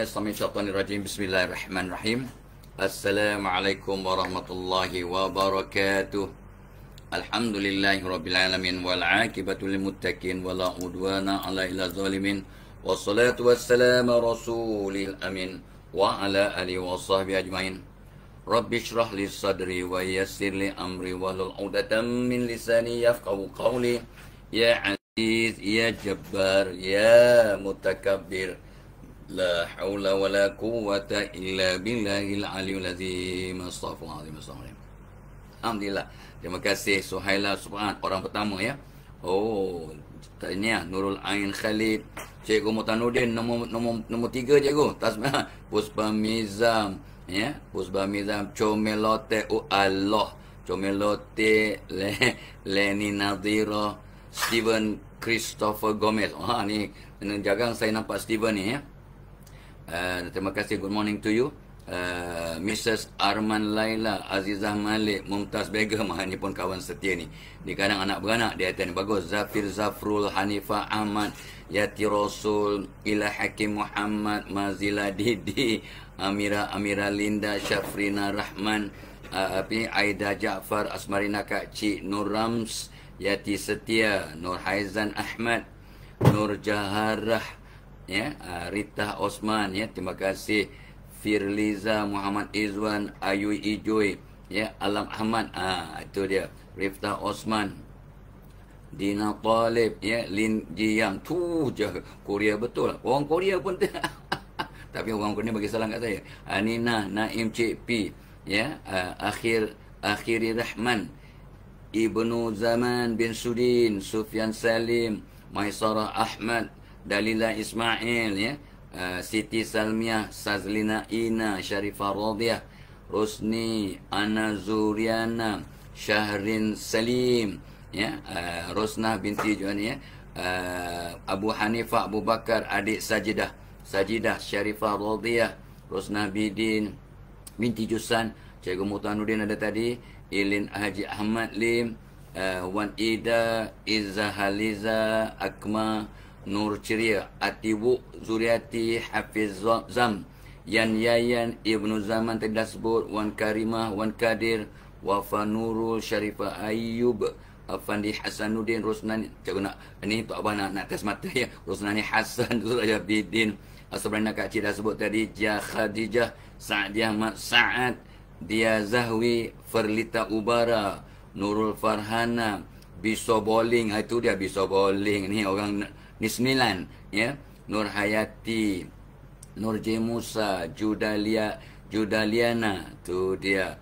Bismillahirrahmanirrahim. Bismillahirrahmanirrahim. Assalamualaikum warahmatullahi wabarakatuh. Alhamdulillahirabbil alamin wal aqibatu lil muttaqin wala udwana ala ilal zalimin. Wassalatu wassalamu rasulil amin wa ala alihi washabbihi ajmain. Rabbi shrah li sadri wa yassir li amri wahlul 'uqdatam min lisani yafqahu qawli. Ya aziz ya jabbar ya mutakabbir. La haula wa la quwwata illa billahil aliyul azim. Astaghfirullahaladzim. Alhamdulillah. Terima kasih Suhaila Subhan, orang pertama ya. Oh, tahniah Nurul Ain Khalid. Cikgu Mutanuddin nombor 3 cikgu. Tasmah Puspa Mizam ya. Puspa Mizam Comelote Allah. Comelote Leni Nadira Steven Christopher Gomez. Ni jagang saya nampak Steven ni ya. Terima kasih. Good morning to you. Mrs. Arman Laila Azizah Malik Mumtaz Begum. Ini pun kawan setia ni. Di kadang anak beranak dia ni bagus. Zafir Zafrul Hanifah Ahmad Yati Rasul Ila Hakim Muhammad Mazila Didi Amira Linda Syafrina Rahman Aida Jaafar Asmarina Kak Cik Nur Rams Yati Setia Nur Haizan Ahmad Nur Jaharah ya, Rita Osman ya, terima kasih. Firliza Muhammad Izwan Ayu Ijoy ya, Alam Ahmad itu dia. Rifta Osman Dina Talib ya, Lin Jiang tu je Korea betul. Orang Korea pun tapi orang Korea bagi salam kat saya. Anina Naim Cik P ya, Akhiri Rahman Ibnu Zaman bin Sudin Sufyan Salim Maisarah Ahmad Dalila Ismail ya, Siti Salmiah Sazlina Ina Sharifah Radiyah Rosni Ana Zuriana Syahrin Salim ya, Rosnah binti Juan ya, Abu Hanifah Abu Bakar adik Sajidah Syarifah Radiyah Rosnah Bidin binti Jusan. Cikgu Mutanuddin ada tadi. Ilin Haji Ahmad Lim, Wan Ida Izzahaliza Akma Nur Ceria Atibu Zuriati Hafiz Zam Yan Yayan Ibnu Zaman tadi dah sebut. Wan Karimah Wan Kadir Wafa Nurul Syarifah Ayub Afandi Hasanuddin Rosnani. Cikgu nak ni untuk abang nak tes mata ya. Rosnani Hasan Zuraya Bidin Asrana Kak Cik dah sebut tadi. Jah Khadijah Sa'diah Mat Sa'ad Dia Zahwi Ferlita Ubara Nurul Farhana Biso Bowling. Itu dia Biso Bowling ni orang ni 9 ya. Nur Hayati Nur J Musa Judaliana tu dia.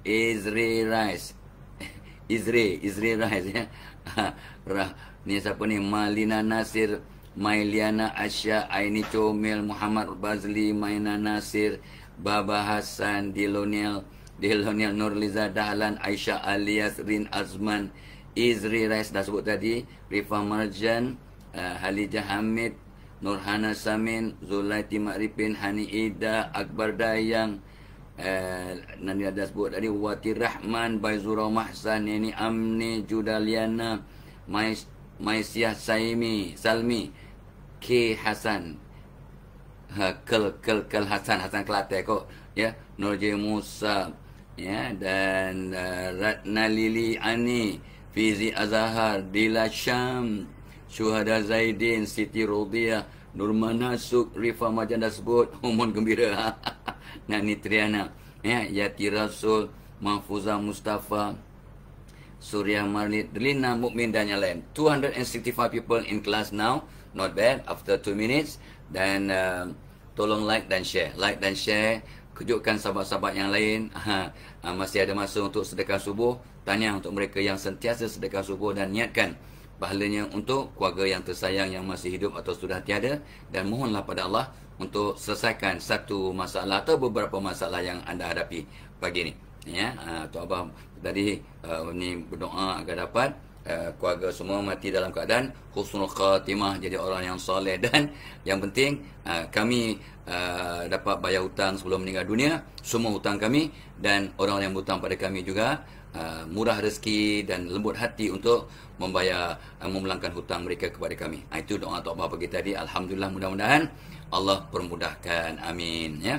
Izri Rice ya. Ni siapa ni? Malina Nasir Mailiana Asya Aini Comel Muhammad Bazli Maina Nasir Baba Hasan Diloniel Nurliza Dahlan Aisyah alias Rin Azman Izri Rice dah sebut tadi. Rifa Marjan Halijah Hamid Nurhana Samin Zulaiti Ma'rifin Hani Ida Akbar Dayang nanti ada sebut tadi. Wati Rahman Baizura Mahsan ini Amni Judaliana Maisyah Salmi K Hasan Kel Hasan Kelantan kok ya. Nur J Musa ya, dan Ratna Lili Ani Fizi Azhar Dila Syam Syuhada Zaidin Siti Rodiyah Nurman Nasuk Rifa Majanda sebut. Umon Gembira Nani Triana ya, Yati Rasul Mahfuzah Mustafa Surya Marnit Delina Mukmin dan yang lain. 265 people in class now. Not bad after 2 minutes. Dan tolong like dan share. Kejutkan sahabat-sahabat yang lain. Masih ada masa untuk sedekah subuh. Tanya untuk mereka yang sentiasa sedekah subuh dan niatkan pahalanya untuk keluarga yang tersayang yang masih hidup atau sudah tiada. Dan mohonlah pada Allah untuk selesaikan satu masalah atau beberapa masalah yang anda hadapi pagi ni ya. Tok Abah tadi ni berdoa agar dapat keluarga semua mati dalam keadaan husnul khatimah, jadi orang yang soleh. Dan yang penting kami dapat bayar hutang sebelum meninggal dunia, semua hutang kami, dan orang-orang yang berhutang pada kami juga murah rezeki dan lembut hati untuk membayar, memulangkan hutang mereka kepada kami. Itu doa Tok Bah pagi tadi. Alhamdulillah, mudah-mudahan Allah permudahkan, amin ya.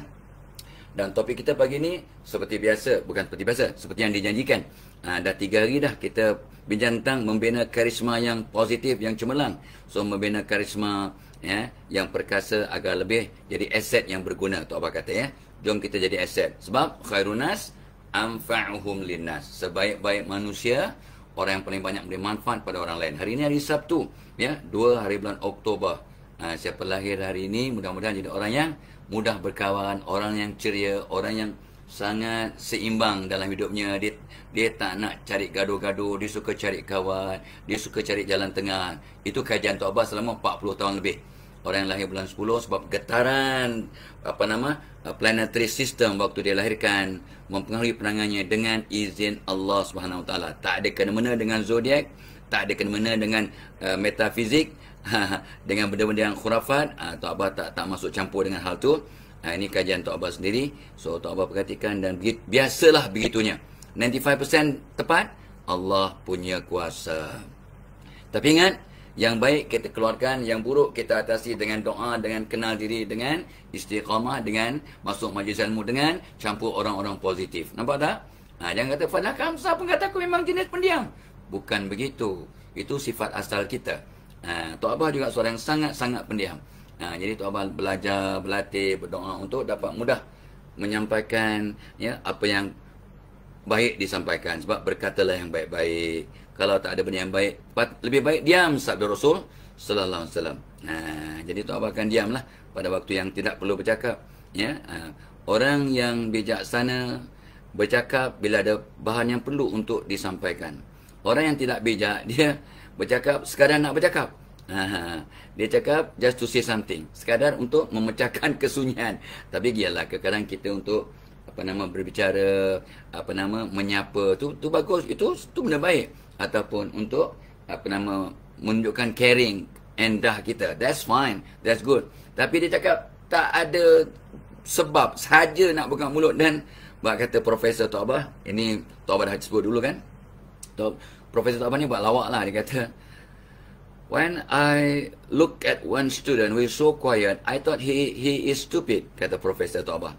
Dan topik kita pagi ni seperti biasa, bukan seperti biasa, seperti yang dijanjikan. Dah 3 hari dah kita bincang tentang membina karisma yang positif, yang cemerlang. So membina karisma ya, yang perkasa agar lebih jadi aset yang berguna. Tok Bah kata ya, jom kita jadi aset. Sebab khairunas anfa'uhum linnas. Sebaik-baik manusia, orang yang paling banyak beri manfaat pada orang lain. Hari ini hari Sabtu ya, 2 hari bulan Oktober. Siapa lahir hari ini mudah-mudahan jadi orang yang mudah berkawan, orang yang ceria, orang yang sangat seimbang dalam hidupnya. Dia tak nak cari gaduh-gaduh, dia suka cari kawan, dia suka cari jalan tengah. Itu kajian Tok Bah selama 40 tahun lebih. Orang yang lahir bulan 10 sebab getaran planetary system waktu dia lahirkan mempengaruhi perangannya dengan izin Allah Subhanahu Wa Taala. Tak ada kena-mena dengan zodiak, tak ada kena-mena dengan metafizik, dengan benda-benda yang khurafat. Tok Bah tak masuk campur dengan hal tu. Ini kajian Tok Bah sendiri. So Tok Bah perhatikan, dan biasalah begitunya. 95% tepat, Allah punya kuasa. Tapi ingat, yang baik kita keluarkan, yang buruk kita atasi dengan doa, dengan kenal diri, dengan istiqamah, dengan masuk majlis ilmu, dengan campur orang-orang positif. Nampak tak? Jangan kata Fadlah Kamsah pun kata aku memang jenis pendiam. Bukan begitu. Itu sifat asal kita. Tok Bah juga seorang yang sangat-sangat pendiam. Jadi Tok Bah belajar, berlatih, berdoa untuk dapat mudah menyampaikan ya, apa yang baik disampaikan. Sebab berkatalah yang baik-baik. Kalau tak ada benda yang baik, lebih baik diam, sabda Rasul sallallahu alaihi wasallam. Jadi Tok Bah akan diamlah pada waktu yang tidak perlu bercakap ya. Orang yang bijaksana bercakap bila ada bahan yang perlu untuk disampaikan. Orang yang tidak bijak, dia bercakap sekadar nak bercakap. Dia cakap just to say something, sekadar untuk memecahkan kesunyian. Tapi gialah kadang-kadang kita untuk berbicara, menyapa tu bagus, itu benda baik. Ataupun untuk menunjukkan caring, endah kita, that's fine, that's good. Tapi dia cakap tak ada sebab, sahaja nak buka mulut. Dan kata Profesor Tok Bah, ini Tok Bah dah sebut dulu kan, Profesor Tok Bah ni buat lawak lah. Dia kata, when I look at one student who is so quiet, I thought he is stupid, kata Profesor Tok Bah.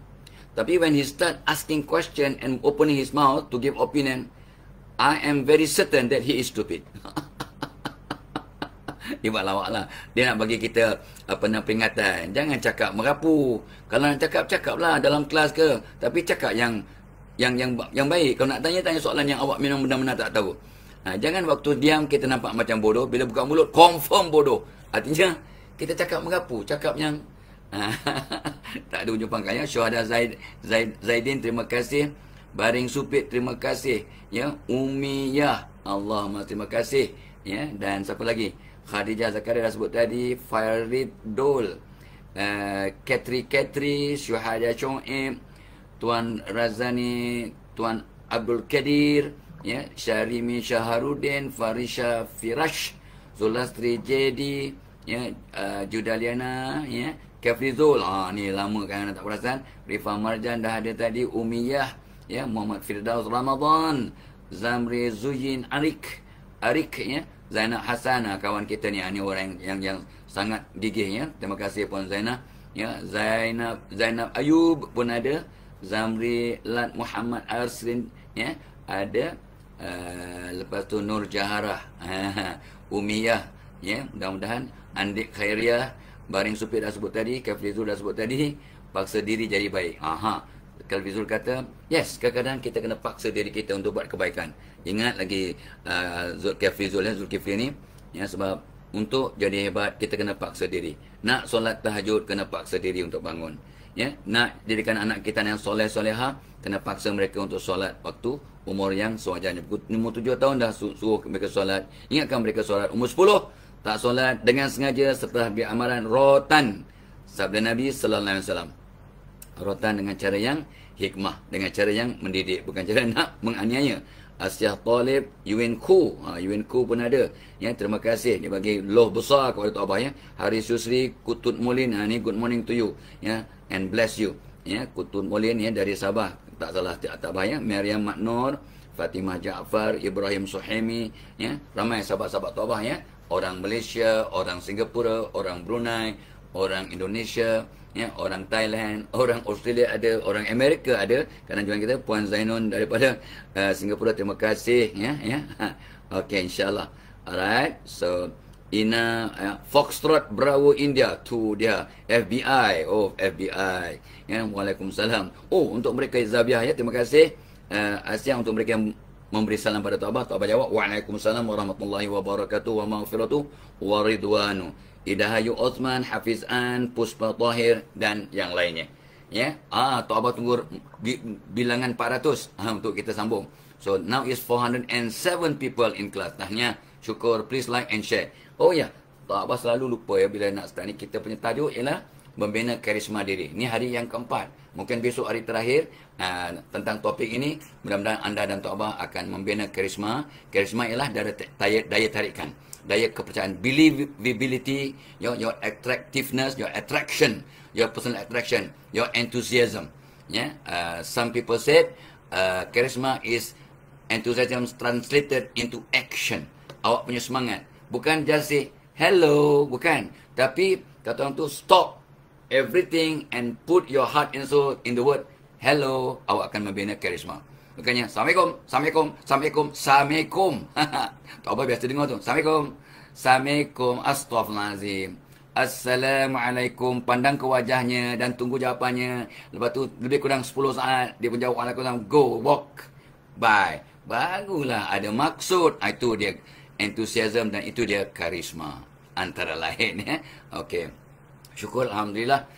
Tapi when he start asking question and opening his mouth to give opinion, I am very certain that he is stupid. Dia buat lawak lah. Dia nak bagi kita peringatan. Jangan cakap merapu. Kalau nak cakap, cakaplah dalam kelas ke. Tapi cakap yang baik. Kalau nak tanya soalan yang awak memang benar-benar tak tahu. Jangan waktu diam kita nampak macam bodoh. Bila buka mulut, confirm bodoh. Artinya, kita cakap merapu. Cakap yang tak ada ujung pangkal ya. Syuhada Zaidin, terima kasih. Baring Supit, terima kasih ya. Umiyah, Allahumma terima kasih ya. Dan siapa lagi? Khadijah Zakaria dah sebut tadi. Farid Dol, Katri, Syuhada Shoaib, Tuan Razani, Tuan Abdul Kadir ya, Syarimi Syaharudin, Farisha Firash, Zulastri Jedi ya, Judaliana ya, Kafrizul, ni lama kan tak perasan. Rifa Marjan dah ada tadi. Umiyah ya, Muhammad Firdaus Ramadan, Zamri Zuyin Arik ya, Zainab Hasan, kawan kita ni, orang yang sangat gigih ya. Terima kasih Puan Zainab ya. Zainab Ayub pun ada. Zamri Lat Muhammad Arsrin ya, ada. Lepas tu Nur Jaharah, Umiyah ya, mudah-mudahan. Andik Khairiyah, Baring Supit dah sebut tadi, Kafrizul dah sebut tadi. Paksa diri jadi baik. Kafrizul kata, yes, kadang-kadang kita kena paksa diri kita untuk buat kebaikan. Ingat lagi Zulkifli ni ya, sebab untuk jadi hebat kita kena paksa diri. Nak solat tahajud kena paksa diri untuk bangun ya. Nak jadikan anak kita yang soleh-soleha, kena paksa mereka untuk solat waktu umur yang sewajarnya. Umur 7 tahun dah suruh mereka solat. Ingatkan mereka solat. Umur 10 tak solat dengan sengaja setelah amalan rotan. Sabda Nabi sallallahu alaihi wasallam, rotan dengan cara yang hikmah, dengan cara yang mendidik, bukan cara nak menganiaya. Asyah Talib, Yuinku. Yuinku pun ada. Ya, terima kasih. Dia bagi loh besar kepada Tok Abah ya. Haris Yusri, Kutut Molin. Ni good morning to you. Ya, and bless you. Ya, Kutut Molin ya dari Sabah. Tak salah tak Abah ya. Maryam Maknur, Fatimah Jaafar, Ibrahim Suhaimi, ya. Ramai sahabat-sahabat Tok Abah ya. Orang Malaysia, orang Singapura, orang Brunei, orang Indonesia, ya, orang Thailand, orang Australia ada, orang Amerika ada. Kanan jualan kita Puan Zainun daripada Singapura, terima kasih ya ya. Okey, insyaallah. Alright. So Ina Foxtrot Bravo India tu dia FBI. Oh, FBI. Ya, Waalaikumsalam. Oh, untuk mereka Zabiah ya, terima kasih. Asia untuk mereka yang memberi salam pada Tok Abah. Tok Abah jawab, Waalaikumsalam warahmatullahi wabarakatuh wa maghfiratuh wa ridwanu. Idahayu Osman, Hafiz An, Puspa Tahir dan yang lainnya. Ya. Tok Abah tunggu bilangan 400 untuk kita sambung. So now is 407 people in class. Tahniah, syukur, please like and share. Oh ya, Tok Abah selalu lupa ya bila nak start ni, kita punya tajuk ialah membina karisma diri. Ni hari yang keempat. Mungkin besok hari terakhir tentang topik ini. Mudah-mudahan anda dan Tok Abah akan membina karisma. Karisma ialah daya tarikan, daya kepercayaan, believability, your attractiveness, your attraction, your personal attraction, your enthusiasm. Yeah, some people said charisma is enthusiasm translated into action. Awak punya semangat bukan just say hello, bukan, tapi kata orang tu stop everything and put your heart and soul in the word hello. Awak akan membina karisma. Makanya Assalamualaikum, Assalamualaikum, Assalamualaikum, Assalamualaikum. Tok Abah biasa dengar tu. Assalamualaikum, Assalamualaikum, Astaghfirullahalazim, Assalamualaikum. Pandang ke wajahnya dan tunggu jawapannya. Lepas tu lebih kurang 10 saat dia pun jawab Waalaikumsalam. Go, walk, bye. Bagulah, ada maksud. Itu dia enthusiasm dan itu dia karisma antara lain ya. Okey. Syukur alhamdulillah.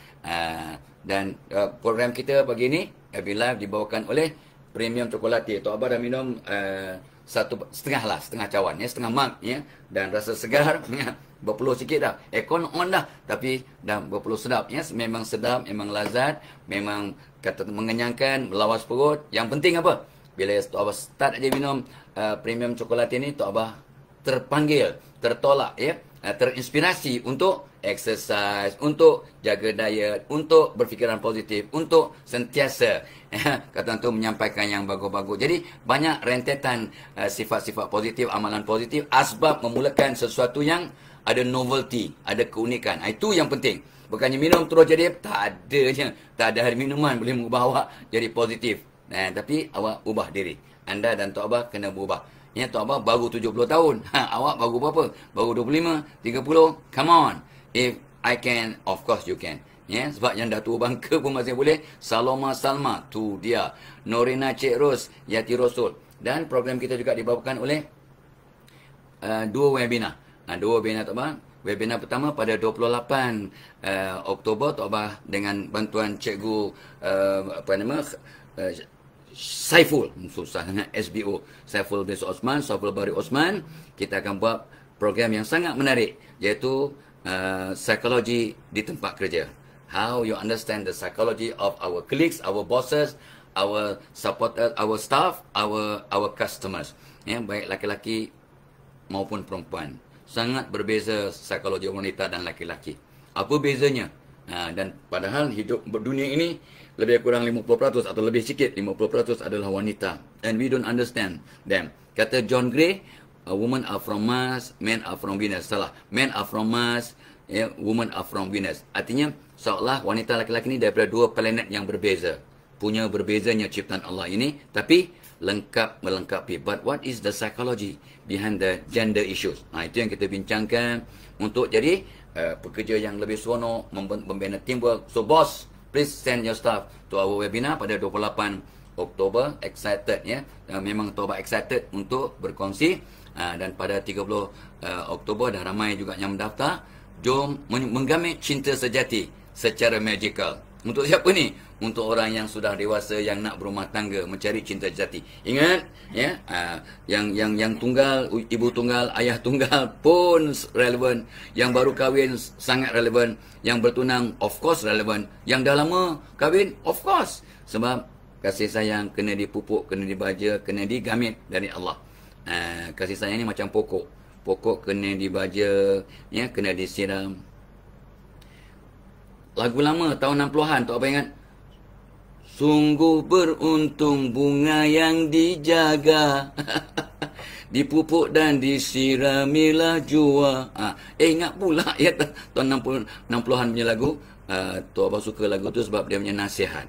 Dan program kita pagi ni Live dibawakan oleh Premium Chocolate. Tok Abah dah minum setengah cawan ya, setengah mug ya, dan rasa segar ya. Berpeluh sikit dah. Aircon on dah tapi dah berpeluh sedap ya. Memang sedap, memang lazat, memang kata mengenyangkan, melawas perut. Yang penting apa? Bila Tok Abah start aja minum Premium Chocolate ni, Tok Abah terpanggil, tertolak ya, terinspirasi untuk exercise, untuk jaga diet, untuk berfikiran positif, untuk sentiasa kata tu menyampaikan yang bagus-bagus. Jadi banyak rentetan sifat-sifat positif, amalan positif, asbab memulakan sesuatu yang ada novelty, ada keunikan. Itu yang penting. Bukannya minum terus jadi tak ada hari minuman boleh mengubah awak jadi positif. Tapi awak ubah diri. Anda dan Tok Abah kena berubah. Ya, Tok Abah baru 70 tahun. Awak baru berapa? Baru 25, 30. Come on. If I can, of course you can. Ya, sebab yang dah tua bangka pun masih boleh. Saloma Salma, tu dia. Norina Cik Ros, Yati Rasul. Dan program kita juga dibawakan oleh dua webinar. Dua webinar Tok Abah. Webinar pertama pada 28 Oktober Tok Abah dengan bantuan cikgu Saiful, susah sangat, SBO Saiful bin Osman, Saiful Bari Osman. Kita akan buat program yang sangat menarik, iaitu psikologi di tempat kerja. How you understand the psychology of our colleagues, our bosses, our supporters, our staff, our customers. Ya, baik laki-laki maupun perempuan. Sangat berbeza psikologi wanita dan laki-laki. Apa bezanya? Dan padahal hidup berdunia ini lebih kurang 50% atau lebih sikit 50% adalah wanita. And we don't understand them. Kata John Gray, women are from Mars, men are from Venus. Salah. Men are from Mars, women are from Venus. Artinya seolah wanita laki-laki ini daripada dua planet yang berbeza. Punya berbezanya ciptaan Allah ini, tapi lengkap melengkapi. But what is the psychology behind the gender issues? Itu yang kita bincangkan untuk jadi pekerja yang lebih seronok, membina teamwork. So boss, please send your staff to our webinar pada 28 Oktober. Excited ya. Memang Tok Abah excited untuk berkongsi. Dan pada 30 Oktober dah ramai juga yang mendaftar. Jom menggamit cinta sejati secara magical. Untuk siapa ni? Untuk orang yang sudah dewasa, yang nak berumah tangga, mencari cinta sejati. Ingat ya, yang tunggal, ibu tunggal, ayah tunggal pun relevan. Yang baru kahwin sangat relevan. Yang bertunang of course relevan. Yang dah lama kahwin of course. Sebab kasih sayang kena dipupuk, kena dibaja, kena digamit dari Allah. Kasih sayang ni macam pokok. Pokok kena dibaja, ya, kena disiram. Lagu lama tahun 60-an, tak apa ingat? Sungguh beruntung bunga yang dijaga. Dipupuk dan disiramilah jua. Ingat pula ya tahun 60-an punya lagu. Tok Abah suka lagu tu sebab dia punya nasihat.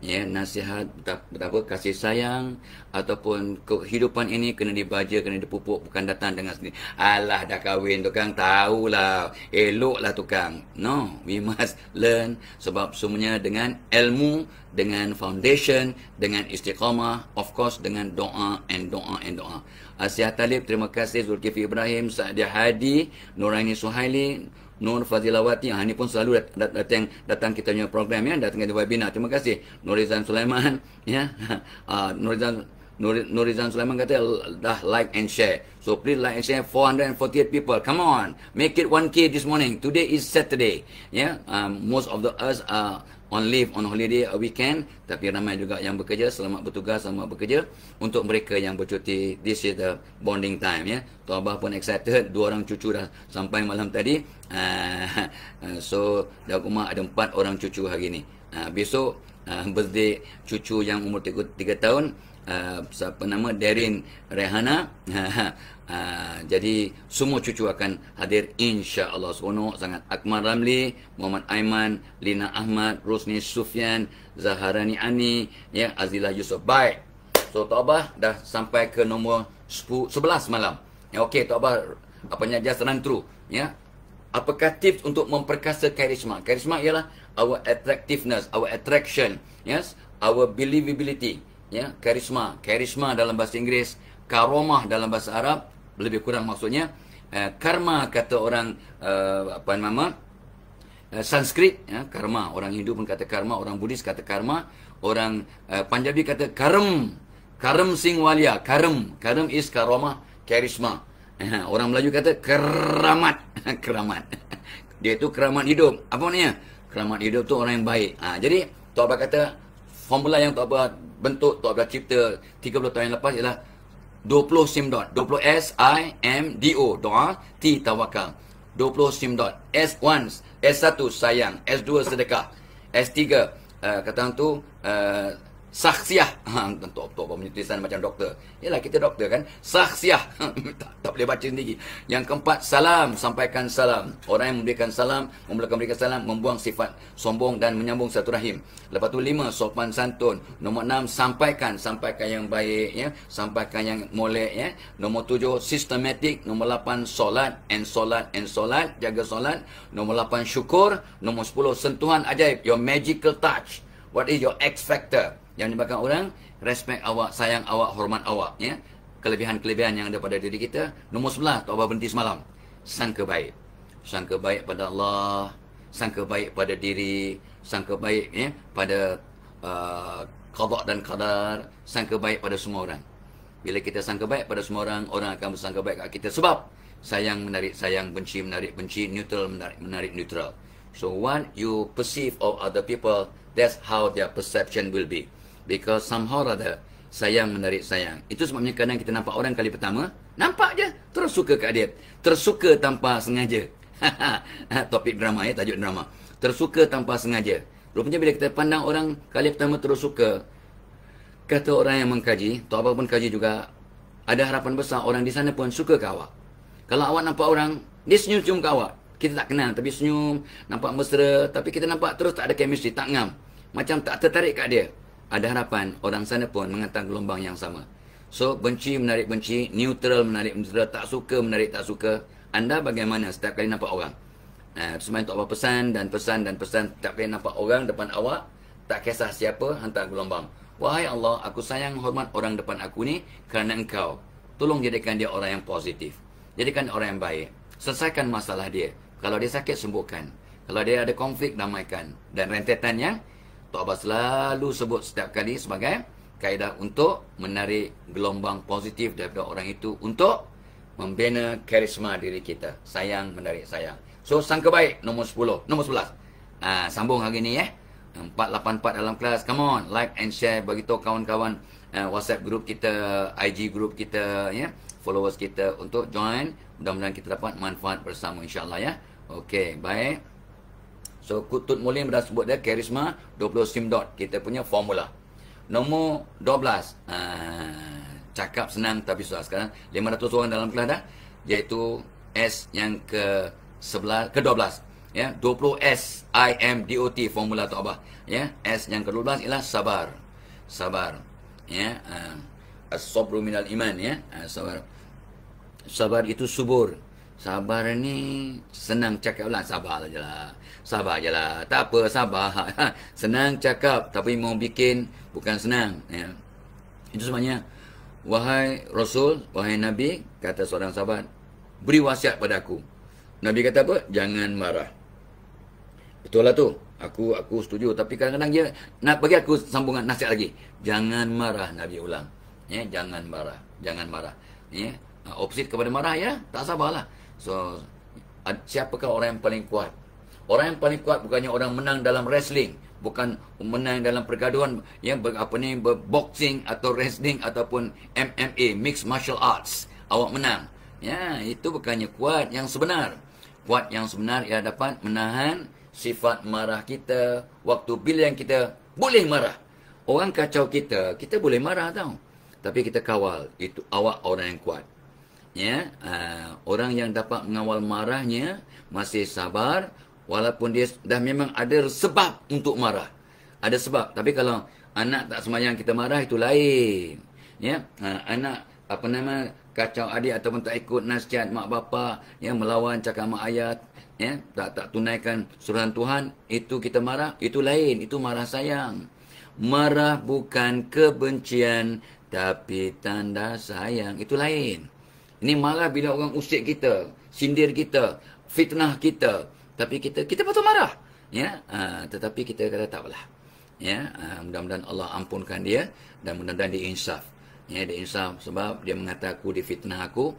Ya, nasihat betapa kasih sayang ataupun kehidupan ini kena dibaja, kena dipupuk, bukan datang dengan sendiri. Alah, dah kahwin tukang, tahulah, eloklah tukang. No, we must learn, sebab semuanya dengan ilmu, dengan foundation, dengan istiqamah, of course dengan doa and doa and doa. Asia Talib, terima kasih. Zulkifli Ibrahim, Sa'dia Hadi, Nuraini Suhaili, Nur Fazilawati, ni pun selalu datang kita punya program, ya, datang di webinar. Terima kasih. Nurizan Sulaiman, ya. Nurizan Sulaiman kata dah like and share. So please like and share. 448 people. Come on, make it 1K this morning. Today is Saturday. Yeah, most of us are on leave, on holiday, a weekend. Tapi ramai juga yang bekerja. Selamat bertugas, selamat bekerja. Untuk mereka yang bercuti, this is the bonding time, ya. Tuan Abah pun excited. 2 orang cucu dah sampai malam tadi. So dah rumah ada 4 orang cucu hari ni. Besok birthday cucu yang umur 3 tahun. Siapa nama? Darin Rehana. Jadi semua cucu akan hadir, insya-Allah. Seronok sangat. Akmal Ramli, Muhammad Aiman, Lina Ahmad, Rosni Sufyan, Zaharani Ani, ya, Azilah Yusof. Baik. So Tok Abah dah sampai ke nombor 11 malam. Ya, okey Tok Abah, apanya, just run through, ya. Apakah tips untuk memperkasa karisma? Karisma ialah our attractiveness, our attraction, yes, our believability, ya. Karisma dalam bahasa Inggeris, karomah dalam bahasa Arab, lebih kurang maksudnya. Karma kata orang apa nama? Sanskrit, ya, karma. Orang Hindu pun kata karma, orang Buddhis kata karma, orang Punjabi kata karam. Karam sing walia, karam. Karam is karomah, karisma. Orang Melayu kata keramat. Keramat. Dia tu keramat hidup. Apa maknanya? Keramat hidup tu orang yang baik. Jadi Tok Abah kata formula yang Tok Abah bentuk, Tok Abah cipta 30 tahun yang lepas ialah 20 SIM dot. 20 SIMDO, doa, T tawakal. 20 SIM dot. S1 sayang, S2 sedekah, S3 kata tu saksiah. Tok Abah punya tulisan macam doktor. Yalah, kita doktor kan. Saksiah. tak boleh baca sendiri. Yang keempat, salam, sampaikan salam. Orang yang memberikan salam, memberikan salam, membuang sifat sombong dan menyambung satu rahim. Lepas tu 5, sopan santun. Nombor 6, sampaikan yang baik, ya. Sampaikan yang molek, ya. Nombor 7, sistematik. Nombor 8, solat and solat, jaga solat. Nombor 8, syukur. Nombor 10, sentuhan ajaib, your magical touch. What is your X factor? Yang menyebabkan orang respect awak, sayang awak, hormat awak, ya. Kelebihan-kelebihan yang ada pada diri kita. Nombor 11, Tok Abah berhenti semalam. Sangka baik. Sangka baik pada Allah, sangka baik pada diri, sangka baik, ya, pada qada dan qadar, sangka baik pada semua orang. Bila kita sangka baik pada semua orang, orang akan bersangka baik kat kita. Sebab sayang menarik sayang, benci menarik benci, neutral menarik neutral. So what you perceive of other people, that's how their perception will be. Because somehow or other, sayang menarik sayang. Itu sebabnya kadang kita nampak orang kali pertama, nampak je, terus suka kat dia. Tersuka tanpa sengaja. Topik drama, ya, tajuk drama. Tersuka tanpa sengaja. Rupanya bila kita pandang orang kali pertama terus suka, kata orang yang mengkaji, Tok Abah pun kaji juga, ada harapan besar orang di sana pun suka ke awak. Kalau awak nampak orang, dia senyum-senyum ke awak. Kita tak kenal tapi senyum, nampak mesra, tapi kita nampak terus tak ada chemistry, tak ngam. Macam tak tertarik kat dia. Ada harapan orang sana pun menghantar gelombang yang sama. So, benci menarik benci, neutral menarik neutral, tak suka menarik tak suka. Anda bagaimana setiap kali nampak orang? Sebenarnya Tok Abah pesan, setiap kali nampak orang depan awak, tak kisah siapa, hantar gelombang. Wahai Allah, aku sayang hormat orang depan aku ni kerana Engkau. Tolong jadikan dia orang yang positif. Jadikan orang yang baik. Selesaikan masalah dia. Kalau dia sakit, sembuhkan. Kalau dia ada konflik, damaikan. Dan rentetannya, Tok Abah selalu sebut setiap kali sebagai kaedah untuk menarik gelombang positif daripada orang itu untuk membina karisma diri kita. Sayang menarik sayang. So, sangka baik, nombor 10. Nombor 11. Sambung hari ni, ya. 484 dalam kelas. Come on, like and share, bagi tahu kawan-kawan WhatsApp group kita, IG group kita, ya, followers kita untuk join. Mudah-mudahan kita dapat manfaat bersama insya-Allah, ya. Okey, baik. So Kutut Mulim dah sebut dia karisma 20 sim dot. Kita punya formula. Nombor 12. Cakap senang tapi susah. Sekarang 500 orang dalam kelas dah, iaitu S yang ke-11 ke-12. Ya, 20 S I M D O T formula tu apa? Ya, S yang ke-12 ialah sabar. Sabar. Ya, as-sabru minal iman, ya. Sabar. Sabar itu subur. Sabar ni senang cakap lah, sabar je lah. Sabar je lah. Tak apa, sabar. Senang cakap tapi mau bikin bukan senang, ya. Itu sebabnya wahai Rasul, wahai Nabi, kata seorang sahabat, beri wasiat pada aku. Nabi kata apa? Jangan marah. Betul lah tu. Aku setuju. Tapi kadang-kadang dia nak bagi aku sambungan nasihat lagi. Jangan marah, Nabi ulang. Ya, jangan marah. Jangan marah. Ya, opposite kepada marah, ya, tak sabarlah. So, siapakah orang yang paling kuat? Orang yang paling kuat bukannya orang menang dalam wrestling, bukan menang dalam pergaduhan yang boxing atau wrestling ataupun MMA, mixed martial arts. Awak menang. Ya, itu bukannya kuat yang sebenar. Kuat yang sebenar ia dapat menahan sifat marah kita waktu bila yang kita boleh marah. Orang kacau kita, kita boleh marah tau. Tapi kita kawal. Itu awak orang yang kuat. Ya, orang yang dapat mengawal marahnya masih sabar walaupun dia dah memang ada sebab untuk marah. Ada sebab. Tapi kalau anak tak sembahyang kita marah, itu lain. Ya, anak kacau adik ataupun tak ikut nasihat mak bapa, ya, melawan cakap mak ayat, ya, tak tunaikan suruhan Tuhan, itu kita marah, itu lain, itu marah sayang. Marah bukan kebencian tapi tanda sayang, itu lain. Ini marah bila orang usik kita, sindir kita, fitnah kita, tapi kita patut marah, ya. Tetapi kita kata tak apalah, ya. Mudah-mudahan Allah ampunkan dia dan mudah-mudahan dia insaf. Ya, dia insaf sebab dia mengata aku, dia fitnah aku,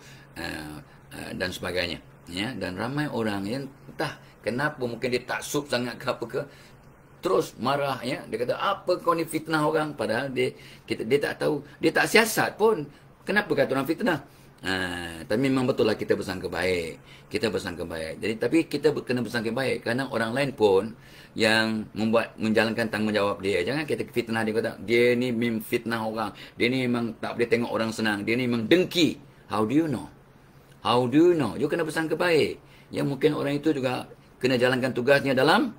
dan sebagainya. Ya, dan ramai orang yang entah kenapa, mungkin dia taksub sangat ke apa ke, terus marah, ya. Dia kata apa kau ni fitnah orang, padahal dia tak tahu, dia tak siasat pun. Kenapa kata orang fitnah? Tapi memang betul lah kita bersangka baik. Kita bersangka baik. Jadi tapi kita kena bersangka baik kerana orang lain pun yang menjalankan tanggungjawab dia. Jangan kita fitnah dia, kata dia ni memang fitnah orang. Dia ni memang tak boleh tengok orang senang. Dia ni memang dengki. How do you know? How do you know? You kena bersangka baik. Ya, mungkin orang itu juga kena jalankan tugasnya dalam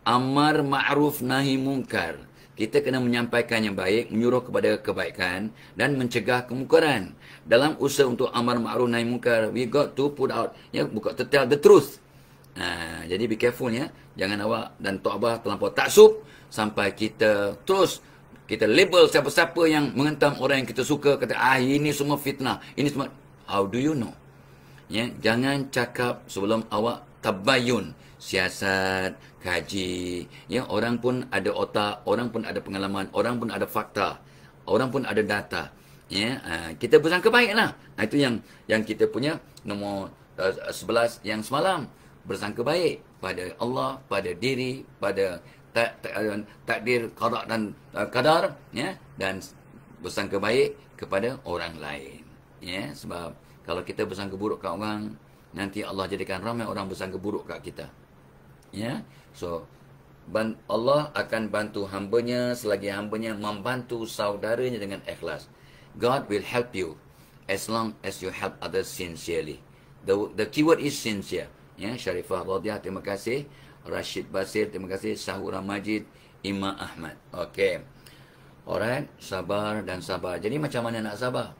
amar ma'ruf nahi mungkar. Kita kena menyampaikan yang baik, menyuruh kepada kebaikan dan mencegah kemungkaran. Dalam usaha untuk amar ma'ruf nahi mungkar, we got to put out, ya, to tell the truth. Jadi be careful, ya. Jangan awak dan Tok Abah terlampau taksub sampai kita terus kita label siapa-siapa yang menghentam orang yang kita suka, kata ini semua fitnah, ini semua. How do you know? Ya, jangan cakap sebelum awak tabayun, siasat, kaji. Ya, orang pun ada otak, orang pun ada pengalaman, orang pun ada fakta, orang pun ada data. Ya, kita bersangka baiklah. Itu yang kita punya nombor 11 yang semalam. Bersangka baik pada Allah, pada diri, pada takdir, qada dan qadar, ya, dan bersangka baik kepada orang lain. Ya, sebab kalau kita bersangka buruk kat orang, nanti Allah jadikan ramai orang bersangka buruk kat kita. Ya, so Allah akan bantu hambanya selagi hambanya membantu saudaranya dengan ikhlas. God will help you as long as you help others sincerely. The keyword is sincere. Ya, Sharifah Radiah, terima kasih. Rashid Basir, terima kasih. Sahura Majid, Imam Ahmad. Okey. Alright, sabar dan sabar. Jadi macam mana nak sabar?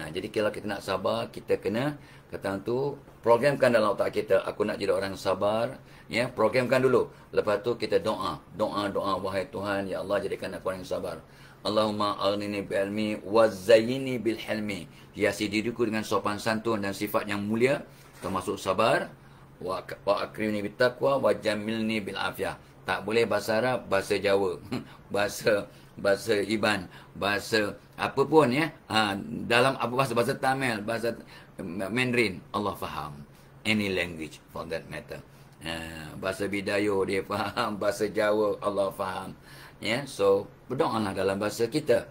Jadi kalau kita nak sabar, kita kena kata tu programkan dalam otak kita, aku nak jadi orang sabar, ya, programkan dulu. Lepas tu kita doa, wahai Tuhan, ya Allah, jadikan aku orang yang sabar. Allahumma aghnini bil ilmi wa zayyini bil hilmi. Hiasi diriku dengan sopan santun dan sifat yang mulia, termasuk sabar. Wa akrimni bit taqwa wa jamilni bil afiyah. Tak boleh bahasa Arab, bahasa Jawa, bahasa Iban, bahasa apa pun, ya. Dalam apa bahasa Tamil, bahasa Mandarin, Allah faham. Any language for that matter. Bahasa Bidayu dia faham, bahasa Jawa Allah faham. Ya, so berdoalah dalam bahasa kita.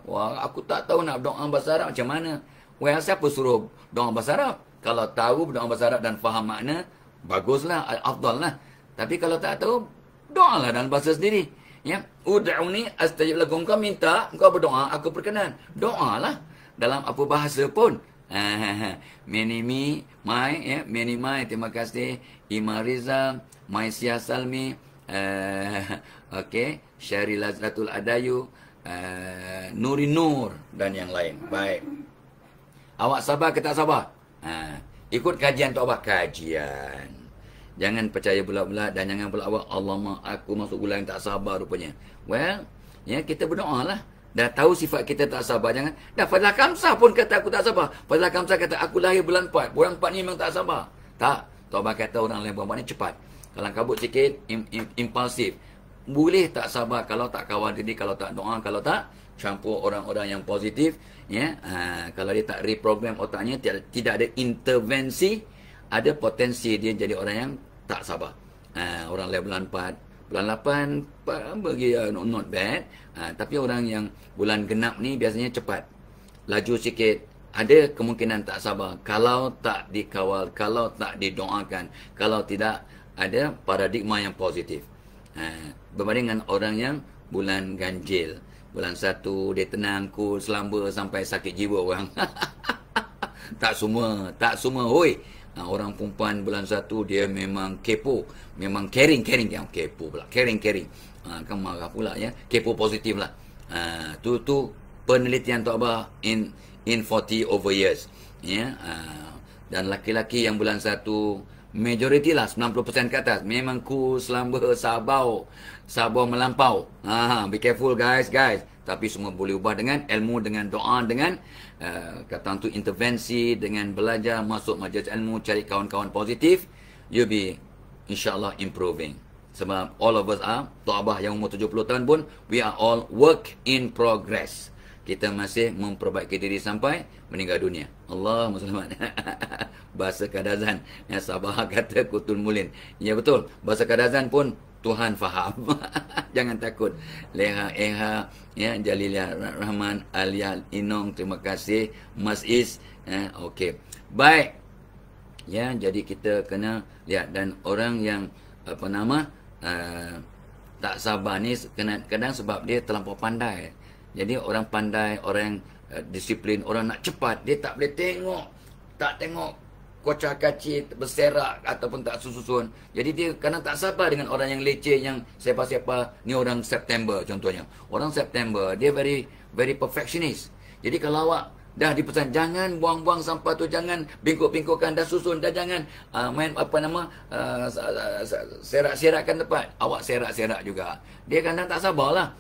Wah, aku tak tahu nak berdoa bahasa Arab macam mana. Well, siapa suruh doa bahasa Arab? Kalau tahu berdoa bahasa Arab dan faham makna, baguslah, afdal lah. Tapi kalau tak tahu, doalah dalam bahasa sendiri. Ya, ud'uni astajib lakum. Kau minta, kau berdoa, aku perkenan. Doalah dalam apa bahasa pun. Many me, my, ya, many my, terima kasih. Ima Rizal, Maisya Salmi, okay, Syari Lazratul Adayu, Nuri Nur dan yang lain. Baik. Awak sabar ke tak sabar? Ikut kajian tu awak kajian. Jangan percaya bulat-bulat dan jangan pula awak Alamak aku masuk bulan yang tak sabar rupanya. Well, ya kita berdoa lah. Dah tahu sifat kita tak sabar, jangan. Dah Fadlah Kamsah pun kata aku tak sabar. Fadlah Kamsah kata aku lahir bulan 4. Bulan 4 ni memang tak sabar. Tak. Tuan kata orang lain buat ni cepat. Kalau kabut sikit, impulsif. Boleh tak sabar kalau tak kawal diri, kalau tak doa, kalau tak campur orang-orang yang positif. Ya, kalau dia tak reprogram otaknya, tidak ada intervensi, ada potensi dia jadi orang yang tak sabar. Orang lain bulan 4. Bulan 8 bagi not bad. Tapi orang yang bulan genap ni biasanya cepat. Laju sikit. Ada kemungkinan tak sabar. Kalau tak dikawal, kalau tak didoakan, kalau tidak ada paradigma yang positif. Berbanding dengan orang yang bulan ganjil. Bulan 1 dia tenang, cool, selamba sampai sakit jiwa orang. Tak semua. Hoi. Orang perempuan bulan 1 dia memang kepo, memang caring yang kepo pula, caring. Kan marah pula ya, kepo positif lah. Tu penelitian Tok Abah in 40 over years. Ya, dan laki-laki yang bulan 1 majoriti lah 90% ke atas memang cool, selamba, sabar melampau. Be careful guys. Tapi semua boleh ubah dengan ilmu, dengan doa, dengan kata tu intervensi, dengan belajar, masuk majlis ilmu, cari kawan-kawan positif, you'll be insyaAllah improving. Sebab all of us are, Tok Abah yang umur 70 tahun pun, we are all work in progress. Kita masih memperbaiki diri sampai meninggal dunia. Allahumma shalli. Bahasa Kadazan, yang Sabah kata Kutul Mulin. Ya betul, bahasa Kadazan pun Tuhan faham. Jangan takut. Leha Eha, ya, Jalilia Rahman, Alia Inong, terima kasih. Mas Is, okey. Baik. Ya, jadi kita kena lihat, dan orang yang tak sabar ni kadang sebab dia terlampau pandai. Jadi orang pandai, orang disiplin, orang nak cepat, dia tak boleh tengok kocak kacir, berserak ataupun tak susun. Jadi dia kadang tak sabar dengan orang yang leceh, yang siapa-siapa. Ni orang September contohnya. Orang September, dia very perfectionist. Jadi kalau awak dah dipesan, jangan buang-buang sampah tu, jangan bingkuk-bingkukkan, dah susun, dah jangan main serak-serakkan tempat. Awak serak-serak juga. Dia kadang tak sabarlah.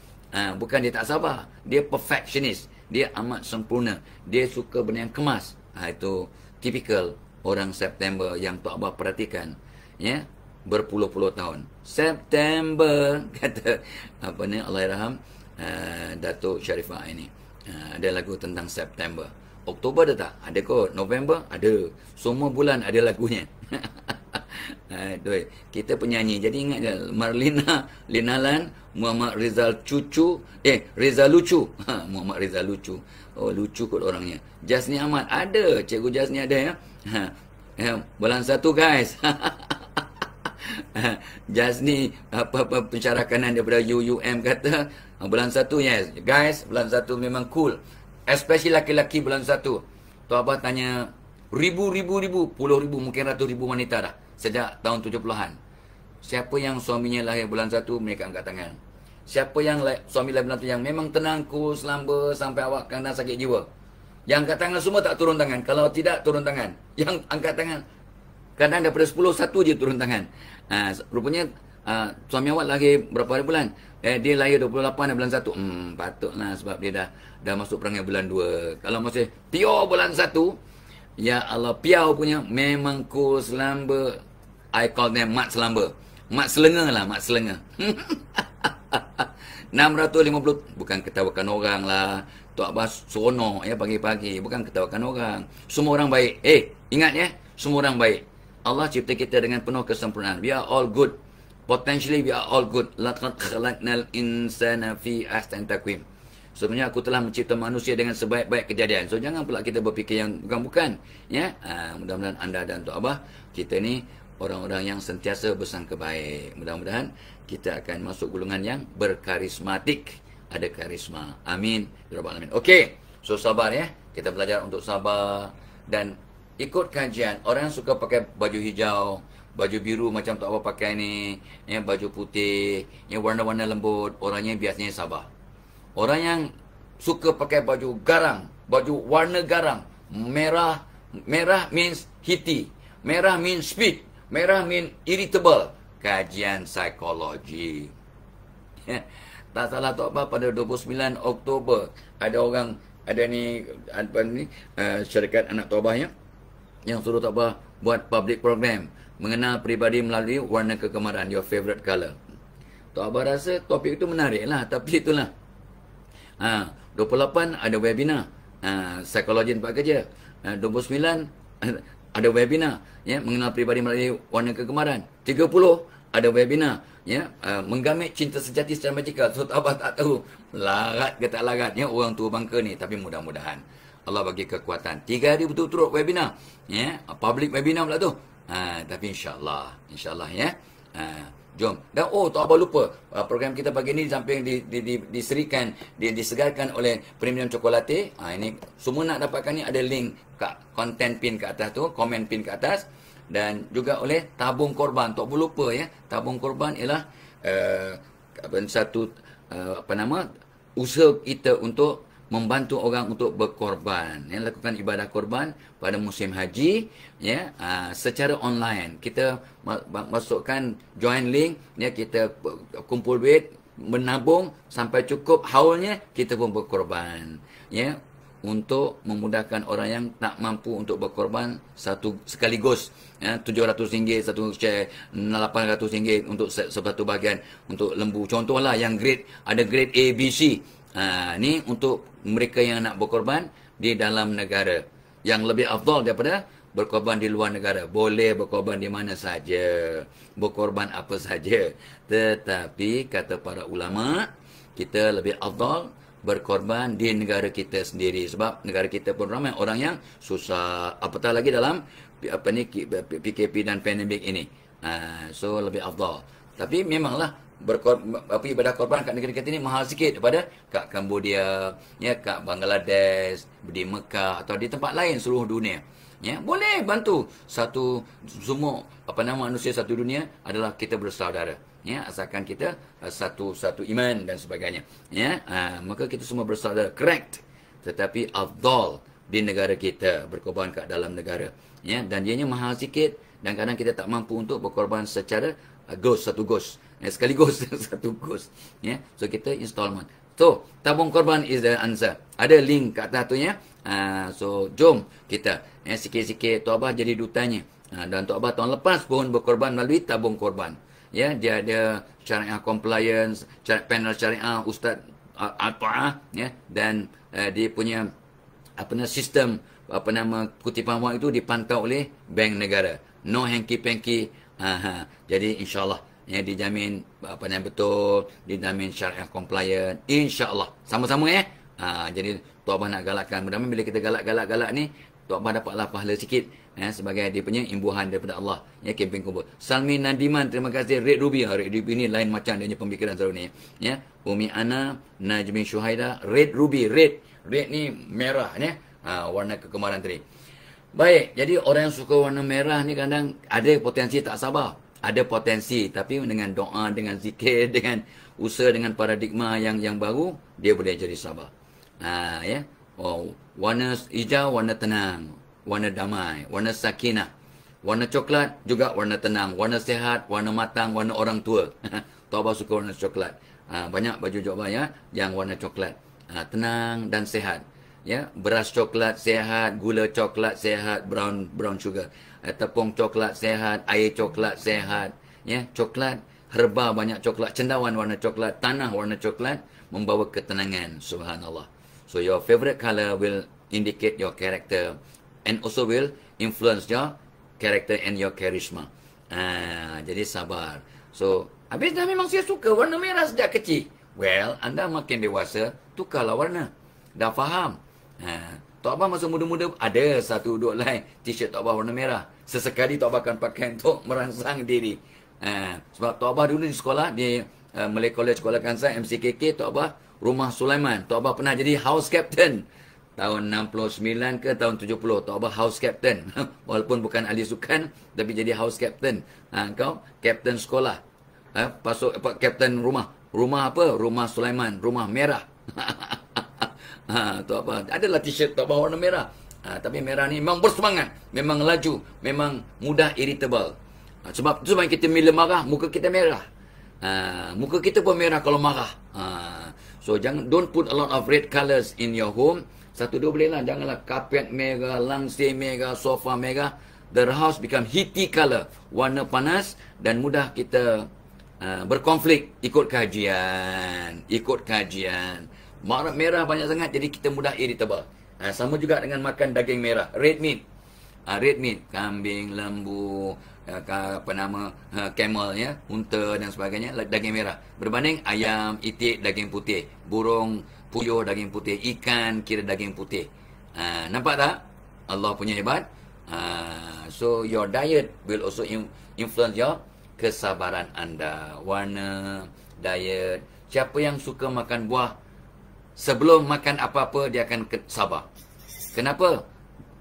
Bukan dia tak sabar, dia perfectionist. Dia amat sempurna. Dia suka benda yang kemas. Itu typical orang September yang Tok Abah perhatikan, ya, berpuluh-puluh tahun. September kata Allahyarham Datuk Sharifah ini. Ada lagu tentang September. Oktober ada tak? Ada kot. November ada. Semua bulan ada lagunya. Kita penyanyi. Jadi ingat je, Marlina Linalan, Muhammad Rizal Cucu, Rizal Lucu. Muhammad Rizal Lucu. Oh, lucu kot orangnya. Jasni Ahmad ada. Cikgu Jasni ada ya. Bulan 1 guys. Jasni pensyarakanan daripada UUM kata bulan 1 yes. Guys, bulan 1 memang cool. Especially laki-laki bulan 1. Tok Abah tanya ribu, puluh ribu, mungkin ratus ribu wanita dah sejak tahun 70-an. Siapa yang suaminya lahir bulan 1, mereka angkat tangan. Siapa yang suami lahir bulan 1 yang memang tenang, cool, selamba sampai awak kena sakit jiwa? Yang angkat tangan semua tak turun tangan. Kalau tidak, turun tangan. Yang angkat tangan, kadang daripada 10, 1 je turun tangan. Rupanya suami awak lahir berapa hari bulan? Dia lahir 28 bulan 1. Patutlah sebab dia dah masuk perangai bulan 2. Kalau masih pure bulan 1, ya Allah, piau punya memang cool, selamba. I call them mat selamba. Mat selenga lah, mat selenga. 650, bukan ketawakan orang lah. Tok Abah seronok ya pagi-pagi, bukan ketawakan orang. Semua orang baik. Ingat ya, semua orang baik. Allah cipta kita dengan penuh kesempurnaan. We are all good. Potentially we are all good. Laqad khalaqnal insana fi ahsani taqwim. Sebenarnya aku telah mencipta manusia dengan sebaik-baik kejadian. So jangan pula kita berfikir yang bukan-bukan. Ya, mudah-mudahan anda dan Tok Abah kita ni orang-orang yang sentiasa bersangka baik. Mudah-mudahan kita akan masuk golongan yang berkarismatik. Ada karisma. Amin. Ya Rabbal Alamin. Okey. So sabar ya. Kita belajar untuk sabar dan ikut kajian. Orang yang suka pakai baju hijau, baju biru macam Tok Abah pakai ni, ya, baju putih, yang warna-warna lembut, orangnya biasanya sabar. Orang yang suka pakai baju garang, baju warna garang, merah means heaty, merah means speed, merah means irritable. Kajian psikologi. Tak salah Tok Abah pada 29 Oktober ada orang, ada ni apa ni, syarikat anak Tok Abah ya, yang suruh Tok Abah buat public program mengenal peribadi melalui warna kegemaran, your favorite color. Tok Abah rasa topik itu menarik lah, tapi itulah. 28 ada webinar psikologi tempat kerja. 29 ada webinar ya, mengenal peribadi melalui warna kegemaran. 30 ada webinar ya, menggamit cinta sejati secara magical. So Tok Abah tak tahu larat ke tak larat ya orang tua bangka ni, tapi mudah-mudahan Allah bagi kekuatan. 3 hari betul-betul webinar ya, public webinar pula tu. Tapi insya-Allah ya. Jom. Dan Tok Abah lupa, program kita pagi ni sampai diserikan, disegarkan oleh Premium Chocolate. Ini semua nak dapatkan ni ada link kat content pin kat atas tu, komen pin kat atas, dan juga oleh tabung korban. Tok Abah lupa ya, tabung korban ialah satu usaha kita untuk membantu orang untuk berkorban, ya, lakukan ibadah korban pada musim haji ya, secara online. Kita masukkan join link ya, kita kumpul duit, menabung sampai cukup haulnya, kita pun berkorban ya, untuk memudahkan orang yang tak mampu untuk berkorban sekaligus ya, RM700 satu share, RM800 untuk satu bahagian untuk lembu. Contohlah yang grade, ada grade A, B, C. Ni untuk mereka yang nak berkorban di dalam negara, yang lebih afdal daripada berkorban di luar negara. Boleh berkorban di mana saja, berkorban apa saja, tetapi kata para ulama, kita lebih afdal berkorban di negara kita sendiri, sebab negara kita pun ramai orang yang susah, apatah lagi dalam PKP dan pandemik ini. So lebih afdal. Tapi memanglah ibadah korban kat negara kita ni mahal sikit daripada kat Cambodia ya, kat Bangladesh, di Mekah atau di tempat lain seluruh dunia ya. Boleh bantu semua manusia satu dunia adalah kita bersaudara ya, asalkan kita satu iman dan sebagainya ya. Maka kita semua bersaudara, correct. Tetapi afdal di negara kita berkorban kat dalam negara ya, dan dianya mahal sikit, dan kadang kita tak mampu untuk berkorban secara satu gos sekaligus satu gos ya. So kita installment. So tabung korban is the answer. Ada link kat atas tu ya. So jom kita sikit-sikit Tok Abah jadi dutanya. Dan Tok Abah tahun lepas pun berkorban melalui tabung korban ya. Dia ada syariah compliance, panel syariah Ustaz Al-Ta'ah ya, dan dia punya sistem kutipan wang itu dipantau oleh bank negara. No hanky-panky. Jadi insya-Allah ya, dijamin betul, dijamin syariah compliant, insya-Allah. Sama-sama ya. Jadi Tok Abah nak galakkan, mudah-mudahan bila kita galak ni, Tok Abah dapatlah pahala sikit ya, sebagai dia punya imbuhan daripada Allah ya, kempen kumpul. Salmi Nadiman, terima kasih. Red Ruby, Red Ruby ni lain macam dia punya pemikiran selalu ni ya. Umi Ana, Najmi Syuhaida, Red Ruby, red ni merah ya, warna kegemaran tadi. Baik, jadi orang yang suka warna merah ni kadang ada potensi tak sabar. Ada potensi, tapi dengan doa, dengan zikir, dengan usaha, dengan paradigma yang baru, dia boleh jadi sabar. Ya. Warna hijau, warna tenang, warna damai, warna sakinah. Warna coklat juga warna tenang, warna sehat, warna matang, warna orang tua. Tok Abah suka warna coklat. Banyak baju Tok Abah ya, yang warna coklat. Tenang dan sehat. Ya, beras coklat sehat, gula coklat sehat, brown sugar, tepung coklat sehat, air coklat sehat, ya, coklat herba, banyak coklat, cendawan warna coklat, tanah warna coklat, membawa ketenangan. Subhanallah. So your favorite color will indicate your character and also will influence your character and your charisma. Jadi sabar. So, habis dah memang saya suka warna merah sejak kecil. Well, anda makin dewasa, tukarlah warna. Dah faham. Tok Abah masa muda-muda ada satu dua lain t-shirt Tok Abah warna merah. Sesekali Tok Abah akan pakai untuk merangsang diri. Sebab Tok Abah dulu di sekolah, di Malay College Kuala Kangsar, MCKK, Tok Abah Rumah Sulaiman. Tok Abah pernah jadi house captain. Tahun 69 ke tahun 70, Tok Abah house captain. Walaupun bukan ahli sukan, tapi jadi house captain. Kau captain sekolah. Captain rumah. Rumah apa? Rumah Sulaiman. Rumah merah. Tok Abah. Adalah t-shirt Tok Abah warna merah. Tapi merah ni memang bersemangat. Memang laju. Memang mudah irritable. Sebab tu sebab kita bila marah, muka kita merah. Muka kita pun merah kalau marah. So, don't put a lot of red colours in your home. Satu dua boleh lah. Janganlah kapet merah, langsir merah, sofa merah. The house become heaty color. Warna panas dan mudah kita berkonflik. Ikut kajian. Merah banyak sangat jadi kita mudah irritable. Sama juga dengan makan daging merah. Red meat. Red meat. Kambing, lembu, camel, ya, unta dan sebagainya. Daging merah. Berbanding ayam, itik, daging putih. Burung, puyuh, daging putih. Ikan, kira daging putih. Nampak tak? Allah punya hebat. So, your diet will also influence your kesabaran anda. Warna, diet. Siapa yang suka makan buah, sebelum makan apa-apa, dia akan sabar. Kenapa?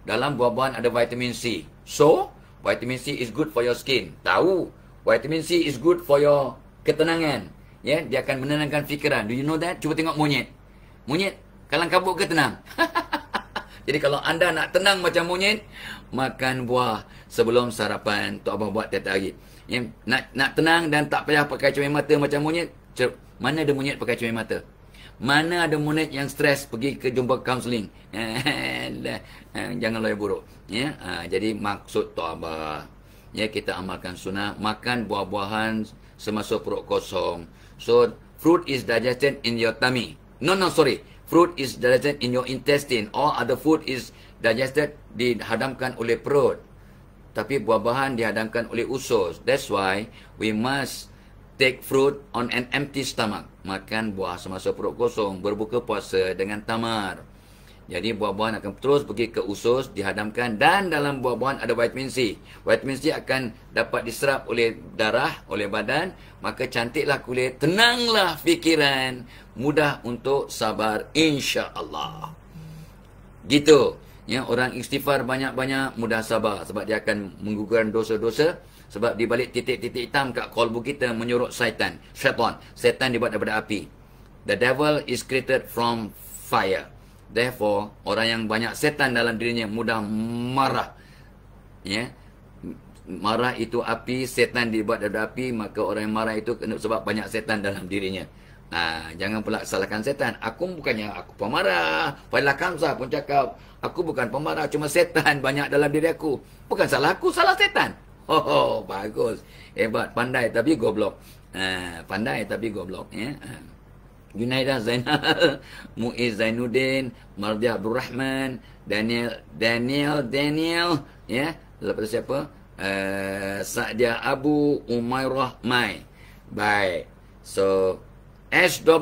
Dalam buah-buahan ada vitamin C. So, vitamin C is good for your skin. Tahu. Vitamin C is good for your ketenangan. Ya, dia akan menenangkan fikiran. Do you know that? Cuba tengok monyet. Monyet, kalang kabut ke tenang? Jadi kalau anda nak tenang macam monyet, makan buah sebelum sarapan. Tok Abah buat tiap hari. Ya, nak tenang dan tak payah pakai cermin mata macam monyet. Mana ada monyet pakai cermin mata? Mana ada monyet yang stres pergi ke jumpa kaunseling? Jangan loya buruk. Ya, jadi maksud Tok Abah, ya, kita amalkan sunnah, makan buah-buahan semasa perut kosong. So, fruit is digested in your tummy. No, sorry. Fruit is digested in your intestine. All other food is digested, dihadamkan oleh perut. Tapi buah-buahan dihadamkan oleh usus. That's why we must take fruit on an empty stomach. Makan buah semasa perut kosong. Berbuka puasa dengan tamar. Jadi buah-buahan akan terus pergi ke usus, dihadamkan, dan dalam buah-buahan ada vitamin C. Vitamin C akan dapat diserap oleh darah, oleh badan, maka cantiklah kulit, tenanglah fikiran, mudah untuk sabar, insya-Allah. Gitu. Ya, orang istighfar banyak-banyak, mudah sabar sebab dia akan menggugurkan dosa-dosa. Sebab di balik titik-titik hitam kat kolbu kita menyuruh syaitan. Syaitan dibuat daripada api. The devil is created from fire. Therefore, orang yang banyak setan dalam dirinya mudah marah. Ya. Marah itu api, setan dibuat daripada api, maka orang yang marah itu sebab banyak setan dalam dirinya. Jangan pula salahkan setan. Aku pemarah. Failah Kamsah pun cakap, aku bukan pemarah, cuma setan banyak dalam diri aku. Bukan salah aku, salah setan. Bagus. Hebat, pandai tapi goblok. Pandai tapi goblok, ya. Junaidah Zainal, Muiz Zainuddin, Mardia Abdul Rahman, Daniel, ya. Lepas siapa? Sa'dia Abu Umairah Mai. Baik. So, S12.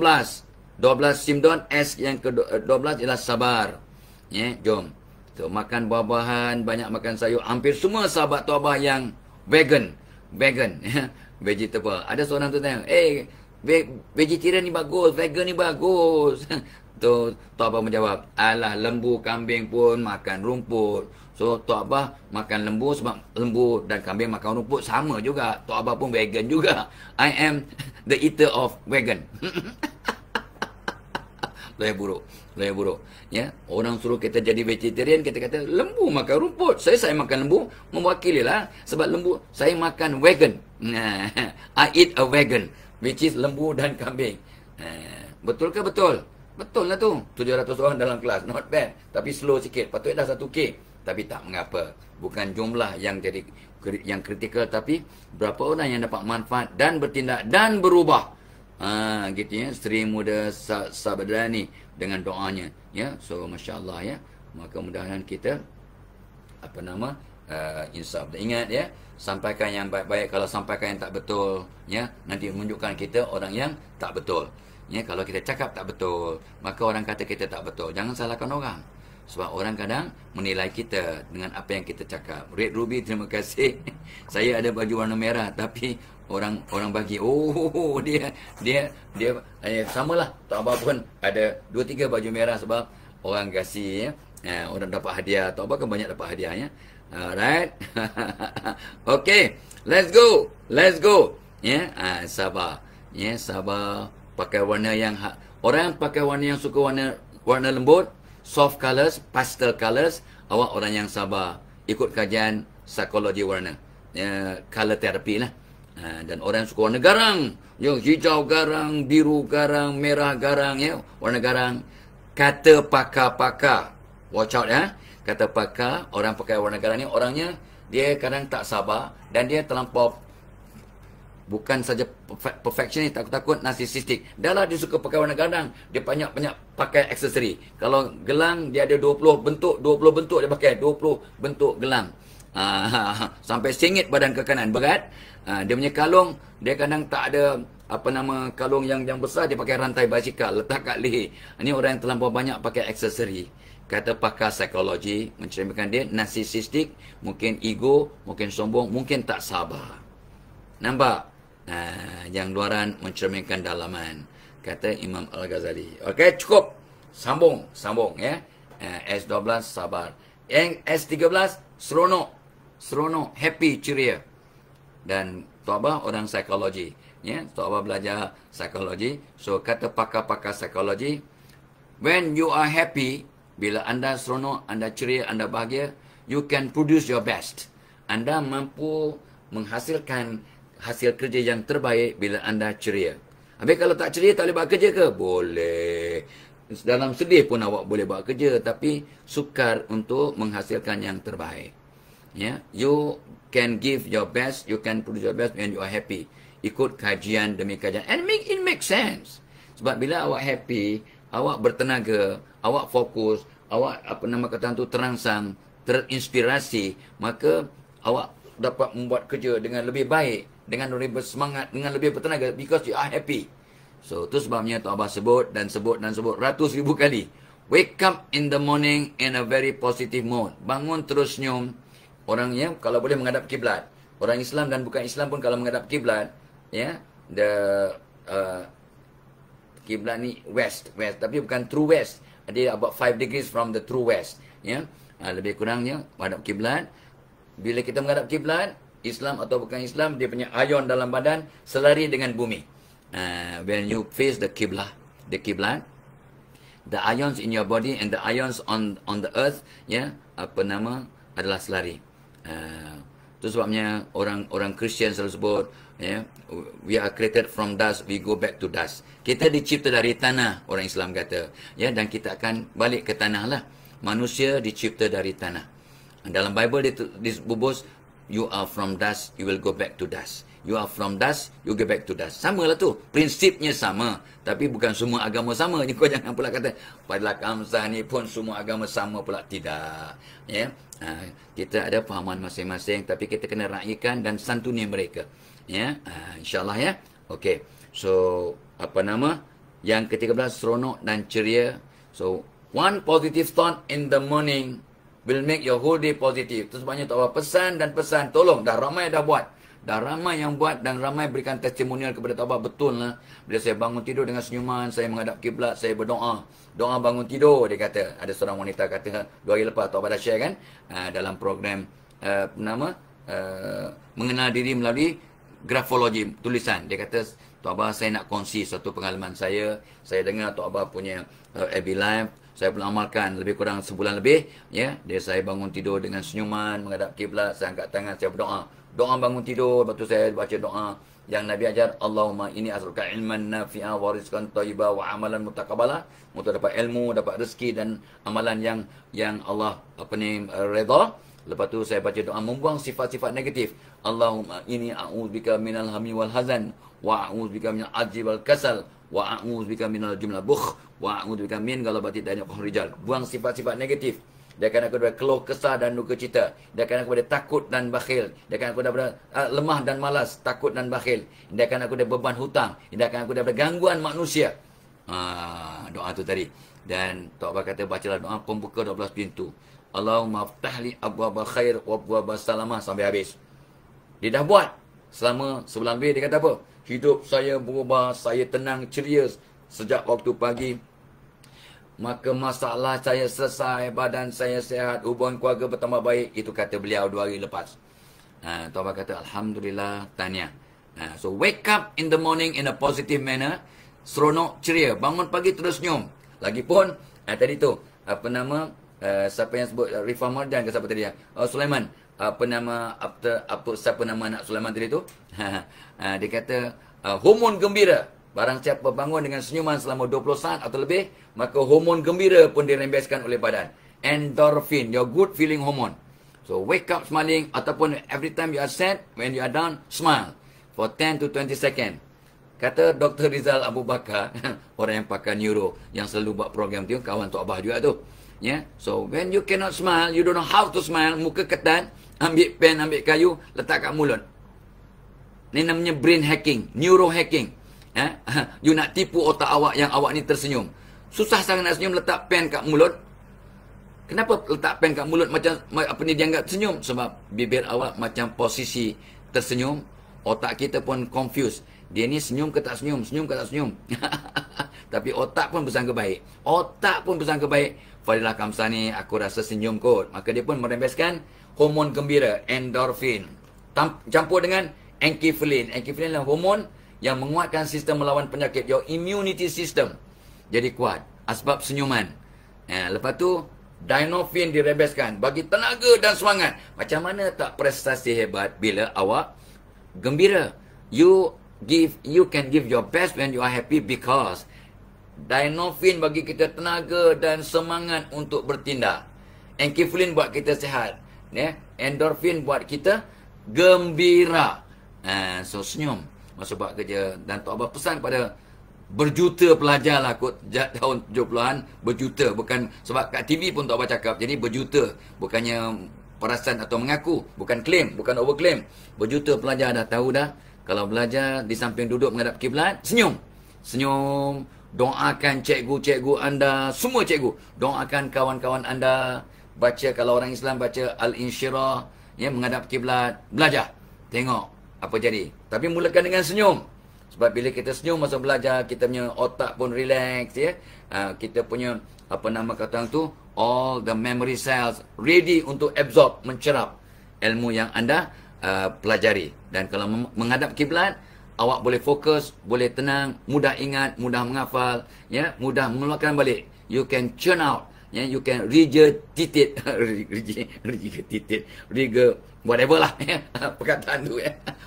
12 Simdon, S yang ke-12 ialah sabar. Ya, jom. So, makan buah-buahan, banyak makan sayur. Hampir semua sahabat Tok Abah yang vegan. Ya. Vegetable. Ada seorang tu tanya, vegetarian ni bagus, vegan ni bagus. Tu Tok Abah menjawab, alah, lembu, kambing pun makan rumput. So Tok Abah makan lembu sebab lembu dan kambing makan rumput sama juga. Tok Abah pun vegan juga. I am the eater of vegan. Loya buruk. Ya, orang suruh kita jadi vegetarian, kita kata lembu makan rumput. Saya makan lembu, mewakililah sebab lembu saya makan vegan. I eat a vegan, which is lembu dan kambing. Betul ke betul? Betul lah tu. 700 orang dalam kelas, not bad. Tapi slow sikit. Patutnya dah 1K. Tapi tak mengapa. Bukan jumlah yang jadi yang kritikal, tapi berapa orang yang dapat manfaat dan bertindak dan berubah. Gitu ya. Sri Muda Sabadrani dengan doanya. Ya. So, Masya Allah, ya. Maka mudah-mudahan kita insaf. Dan ingat ya, sampaikan yang baik-baik. Kalau sampaikan yang tak betul, ya, nanti menunjukkan kita orang yang tak betul. Ya, kalau kita cakap tak betul, maka orang kata kita tak betul. Jangan salahkan orang. Sebab orang kadang menilai kita dengan apa yang kita cakap. Red Ruby, terima kasih. Saya ada baju warna merah, tapi orang bagi, oh, dia samalah. Tak apa pun ada 2-3 baju merah sebab orang kasih, ya. Orang dapat hadiah. Tak apa kan banyak dapat hadiah, ya. Alright. Okay, let's go. Ya, sabar. Ya, sabar. Pakai warna yang orang pakai warna yang suka warna lembut, soft colors, pastel colors. Awak orang yang sabar. Ikut kajian psikologi warna, ya, color therapy lah. Dan orang yang suka warna garang, yang hijau garang, biru garang, merah garang, ya, warna garang. Kata pakar-pakar, watch out, ya. Kata pakar, orang pakai warna garang ni, orangnya dia kadang tak sabar dan dia terlampau bukan saja perfectionist, takut-takut narsisistik. Dah lah dia suka pakai warna garang, dia banyak-banyak pakai aksesori. Kalau gelang dia ada 20 bentuk dia pakai 20 bentuk gelang. Sampai singit badan ke kanan, berat. Dia punya kalung, dia kadang tak ada kalung yang besar, dia pakai rantai basikal letak kat leher. Ini orang yang terlampau banyak pakai aksesori. Kata pakar psikologi mencerminkan dia narsisistik, mungkin ego, mungkin sombong, mungkin tak sabar. Nampak? Yang luaran mencerminkan dalaman, kata Imam Al-Ghazali. Okey, cukup. Sambung, ya. S12 sabar. Yang S13 seronok, happy, ceria. Dan Tok Abah orang psikologi, ya. Tok Abah belajar psikologi. So kata pakar-pakar psikologi, when you are happy, bila anda seronok, anda ceria, anda bahagia, you can produce your best. Anda mampu menghasilkan hasil kerja yang terbaik bila anda ceria. Habis kalau tak ceria, tak boleh buat kerja ke? Boleh. Dalam sedih pun awak boleh buat kerja, tapi sukar untuk menghasilkan yang terbaik. Ya, you can give your best, you can produce your best when you are happy. Ikut kajian demi kajian. And it makes sense. Sebab bila awak happy, awak bertenaga, awak fokus, awak terangsang, terinspirasi, maka awak dapat membuat kerja dengan lebih baik, dengan lebih bersemangat, dengan lebih bertenaga, because you are happy. So, tu sebabnya Tok Abah sebut ratus ribu kali. Wake up in the morning in a very positive mode. Bangun terus senyum. Orangnya kalau boleh menghadap kiblat. Orang Islam dan bukan Islam pun kalau menghadap kiblat, ya, kiblat ni west, tapi bukan true west. Dia about 5 degrees from the true west, ya. Lebih kurangnya menghadap kiblat. Bila kita menghadap kiblat, Islam atau bukan Islam, dia punya ion dalam badan selari dengan bumi. When you face the kiblat, the ions in your body and the ions on the earth, ya, adalah selari. Itu sebabnya orang Kristian selalu sebut, ya, we are created from dust, we go back to dust. Kita dicipta dari tanah, orang Islam kata, ya, dan kita akan balik ke tanah lah. Manusia dicipta dari tanah. Dalam Bible disebut, you are from dust, you will go back to dust. You are from dust, you go back to dust. Sama lah tu. Prinsipnya sama. Tapi bukan semua agama sama. Ni kau jangan pula kata, pada Kamsah ni pun semua agama sama pula. Tidak. Ya. Kita ada fahaman masing-masing, tapi kita kena raikan dan santuni mereka. Ya. InsyaAllah, ya. Okey. So, yang ke-13, seronok dan ceria. So, one positive thought in the morning will make your whole day positive. Itu sebabnya tak apa, pesan dan pesan. Tolong, dah ramai dah buat. Dah ramai yang buat dan ramai berikan testimonial kepada Tok Abah. Betul lah. Bila saya bangun tidur dengan senyuman, saya menghadap kiblat, saya berdoa. Doa bangun tidur, dia kata. Ada seorang wanita kata, 2 hari lepas Tok Abah dah share kan, dalam program mengenal diri melalui grafologi, tulisan. Dia kata, Tok Abah, saya nak kongsi satu pengalaman saya. Saya dengar Tok Abah punya FB Live. Saya pun amalkan lebih kurang sebulan lebih. Ya, saya bangun tidur dengan senyuman, menghadap kiblat, saya angkat tangan, saya berdoa. Doa bangun tidur, lepas tu saya baca doa yang Nabi ajar, Allahumma inni as'aluka ilman nafi'a wa rizqan thayyiba wa amalan mutaqabbala, untuk dapat ilmu, dapat rezeki dan amalan yang Allah redha. Lepas tu saya baca doa membuang sifat-sifat negatif. Allahumma inni a'udzubika minal hammi wal hazan wa a'udzubika minal ajzi wal kasal wa a'udzubika minal jumlah bukh wa a'udzubika min ghalabati dani wal rijal. Buang sifat-sifat negatif. Dia akan aku daripada keluh kesah dan duka cita. Dia akan aku daripada takut dan bakhil. Dia akan aku daripada lemah dan malas, takut dan bakhil. Dia akan aku daripada beban hutang. Dia akan aku daripada gangguan manusia. Doa tu tadi. Dan Tok Abah kata bacalah doa pembuka 12 pintu. Allahumma aftahli abwaba khair wa abwaba salamah sampai habis. Dia dah buat selama sebulan lebih. Dia kata apa? Hidup saya berubah, saya tenang, ceria sejak waktu pagi. Maka masalah saya selesai, badan saya sihat, hubungan keluarga bertambah baik. Itu kata beliau 2 hari lepas. Tok Abah kata Alhamdulillah, tahniah. So wake up in the morning in a positive manner. Seronok, ceria. Bangun pagi terus senyum. Lagipun, tadi tu, apa nama, siapa yang sebut, Rifah Marjan ke siapa tadi? Sulaiman. Siapa nama anak Sulaiman tadi tu? Dia kata, hormon gembira. Barang siapa bangun dengan senyuman selama 20 saat atau lebih, maka hormon gembira pun dirembeskan oleh badan. Endorphin, your good feeling hormone. So wake up smiling, ataupun every time you are sad, when you are down, smile for 10 to 20 seconds. Kata Dr. Rizal Abu Bakar, orang yang pakai neuro, yang selalu buat program tu, kawan Tok Abah juga tu. Yeah? So when you cannot smile, you don't know how to smile, muka ketan, ambil pen, ambil kayu, letak kat mulut. Ni namanya brain hacking, neuro hacking. You nak tipu otak awak yang awak ni tersenyum. Susah sangat nak senyum, letak pen kat mulut. Kenapa letak pen kat mulut macam apa ni dianggap senyum? Sebab bibir awak macam posisi tersenyum, otak kita pun confused. Dia ni senyum ke tak senyum, senyum ke tak senyum. Tapi otak pun bersangka baik. Otak pun bersangka baik. Fadilah Kamsani, aku rasa senyum kot. Maka dia pun merembeskan hormon gembira, endorphin. Campur dengan enkephalin. Enkephalin adalah hormon yang menguatkan sistem melawan penyakit. Your immunity system jadi kuat. Asbab senyuman. Lepas tu, dynorphin dirembeskan. Bagi tenaga dan semangat. Macam mana tak prestasi hebat bila awak gembira? You can give your best when you are happy because dynorphin bagi kita tenaga dan semangat untuk bertindak. Enkephalin buat kita sihat. Endorphin buat kita gembira. So senyum masa buat kerja. Dan Tok Abah pesan pada berjuta pelajar lah kot tahun 70-an. Berjuta. Bukan sebab kat TV pun Tok Abah cakap. Jadi berjuta. Bukannya perasan atau mengaku. Bukan claim. Bukan overclaim. Berjuta pelajar dah tahu dah. Kalau belajar di samping duduk menghadap kiblat, senyum. Senyum. Doakan cikgu-cikgu anda. Semua cikgu. Doakan kawan-kawan anda. Baca, kalau orang Islam baca Al-Insyirah. Menghadap kiblat. Belajar. Tengok apa jadi. Tapi mulakan dengan senyum. Sebab bila kita senyum masa belajar, kita punya otak pun relax. Kita punya, apa nama kata tu, all the memory cells ready untuk absorb, mencerap ilmu yang anda pelajari. Dan kalau menghadap kiblat, awak boleh fokus, boleh tenang, mudah ingat, mudah menghafal, mudah mengeluarkan balik. You can churn out, you can regurgitate, whatever lah, perkataan tu,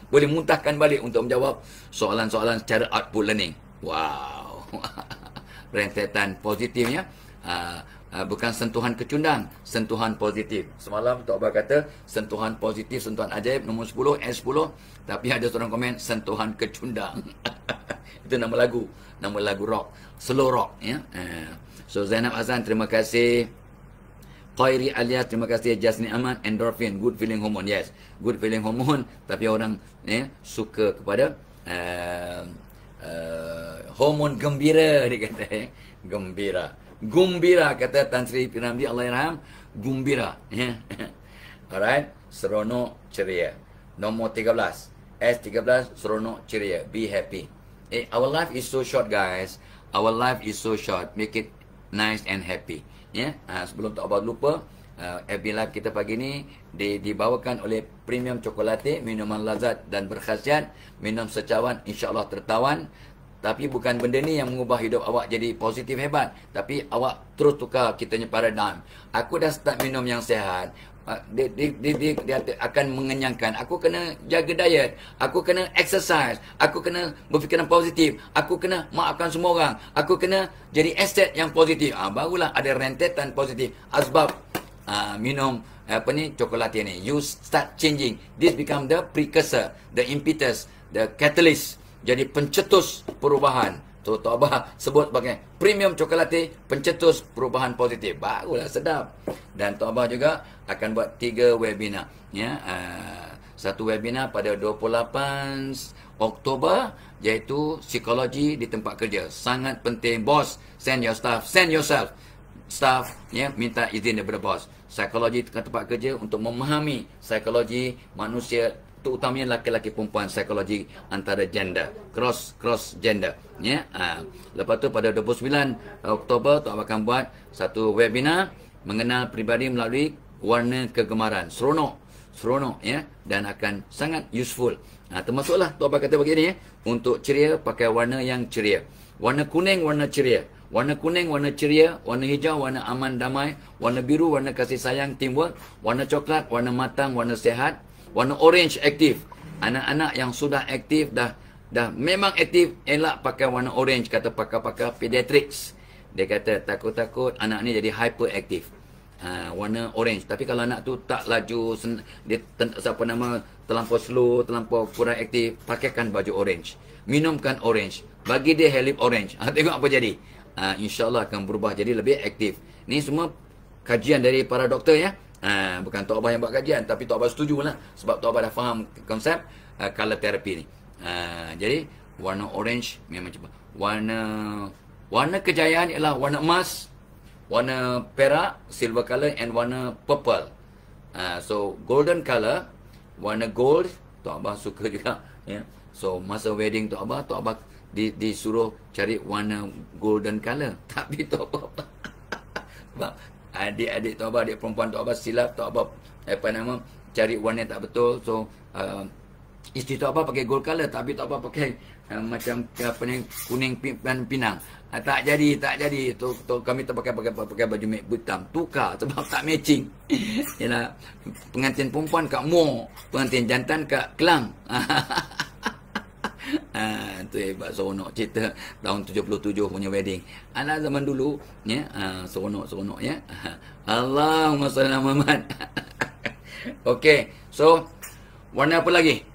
boleh muntahkan balik untuk menjawab soalan-soalan secara output learning. Wow. Rentetan positifnya. Bukan sentuhan kecundang, sentuhan positif. Semalam Tok Abah kata sentuhan positif, sentuhan ajaib nombor 10, S10. Tapi ada seorang komen sentuhan kecundang. Itu nama lagu rock, slow rock. So Zainab Azan, terima kasih. Khairi Alias, terima kasih. Jasni Aman, endorphin, good feeling hormone. Yes, good feeling hormone. Tapi orang suka kepada hormon gembira, dia kata. Gembira. Gumbira, kata Tan Sri Piramdi, Allah yarham. Gumbira. Alright. Seronok, ceria. Nombor 13. S13, seronok, ceria. Be happy. Our life is so short, guys. Our life is so short. Make it nice and happy. Sebelum Tok Abah lupa, FB Live kita pagi ni dibawakan oleh Premium Chocolate, minuman lazat dan berkhasiat. Minum secawan, insya-Allah tertawan. Tapi bukan benda ni yang mengubah hidup awak jadi positif hebat. Tapi awak terus tukar kitanya paradigm. Aku dah start minum yang sihat. Dia akan mengenyangkan. Aku kena jaga diet. Aku kena exercise. Aku kena berfikiran positif. Aku kena maafkan semua orang. Aku kena jadi aset yang positif. Barulah ada rentetan positif. Asbab minum coklat ni. You start changing. This become the precursor, the impetus, the catalyst. Jadi pencetus perubahan. So Tok Abah sebut sebagai premium cokolate pencetus perubahan positif. Barulah sedap. Dan Tok Abah juga akan buat 3 webinar. Ya, satu webinar pada 28 Oktober iaitu psikologi di tempat kerja. Sangat penting. Bos, send your staff, send yourself. Staff ya, minta izin daripada bos. Psikologi di tempat kerja untuk memahami psikologi manusia, terutamanya laki-laki perempuan, psikologi antara gender, cross gender ya. Lepas tu pada 29 Oktober Tok Abah akan buat satu webinar mengenal peribadi melalui warna kegemaran. Seronok ya, dan akan sangat useful. Termasuklah Tok Abah kata begini ya, untuk ceria pakai warna yang ceria. Warna kuning warna ceria. Warna kuning warna ceria, warna hijau warna aman damai, warna biru warna kasih sayang teamwork, warna coklat warna matang, warna sehat, warna orange aktif. Anak-anak yang sudah aktif dah memang aktif, elak pakai warna orange, kata pakar-pakar pediatrics. Dia kata takut-takut anak ni jadi hyperaktif. Warna orange. Tapi kalau anak tu tak laju, dia terlampau slow, terlampau kurang aktif, pakaikan baju orange. Minumkan orange. Bagi dia helip orange. Tengok apa jadi. InsyaAllah akan berubah jadi lebih aktif. Ni semua kajian dari para doktor ya. Bukan Tok Abah yang buat kajian, tapi Tok Abah setuju lah. Sebab Tok Abah dah faham konsep color therapy ni. Jadi warna orange memang cepat. Warna kejayaan ialah warna emas, warna perak, silver color, and warna purple. So golden color, warna gold, Tok Abah suka juga ya. So masa wedding Tok Abah disuruh cari warna golden color. Tapi Tok Abah sebab adik-adik Tok Abah, adik perempuan Tok Abah silap, Tok Abah cari warna yang tak betul. So isteri Tok Abah pakai gold color, tapi Tok Abah pakai macam kuning pinang. Tak jadi. Kami pakai baju hitam, tukar sebab tak matching. Yalah, pengantin perempuan kat Muar, pengantin jantan kat Kelang. Tu hebat, seronok cerita tahun 77 punya wedding. Anak zaman dulu ya, seronok ya. Allahumma salli ala Muhammad. Okey, so warna apa lagi?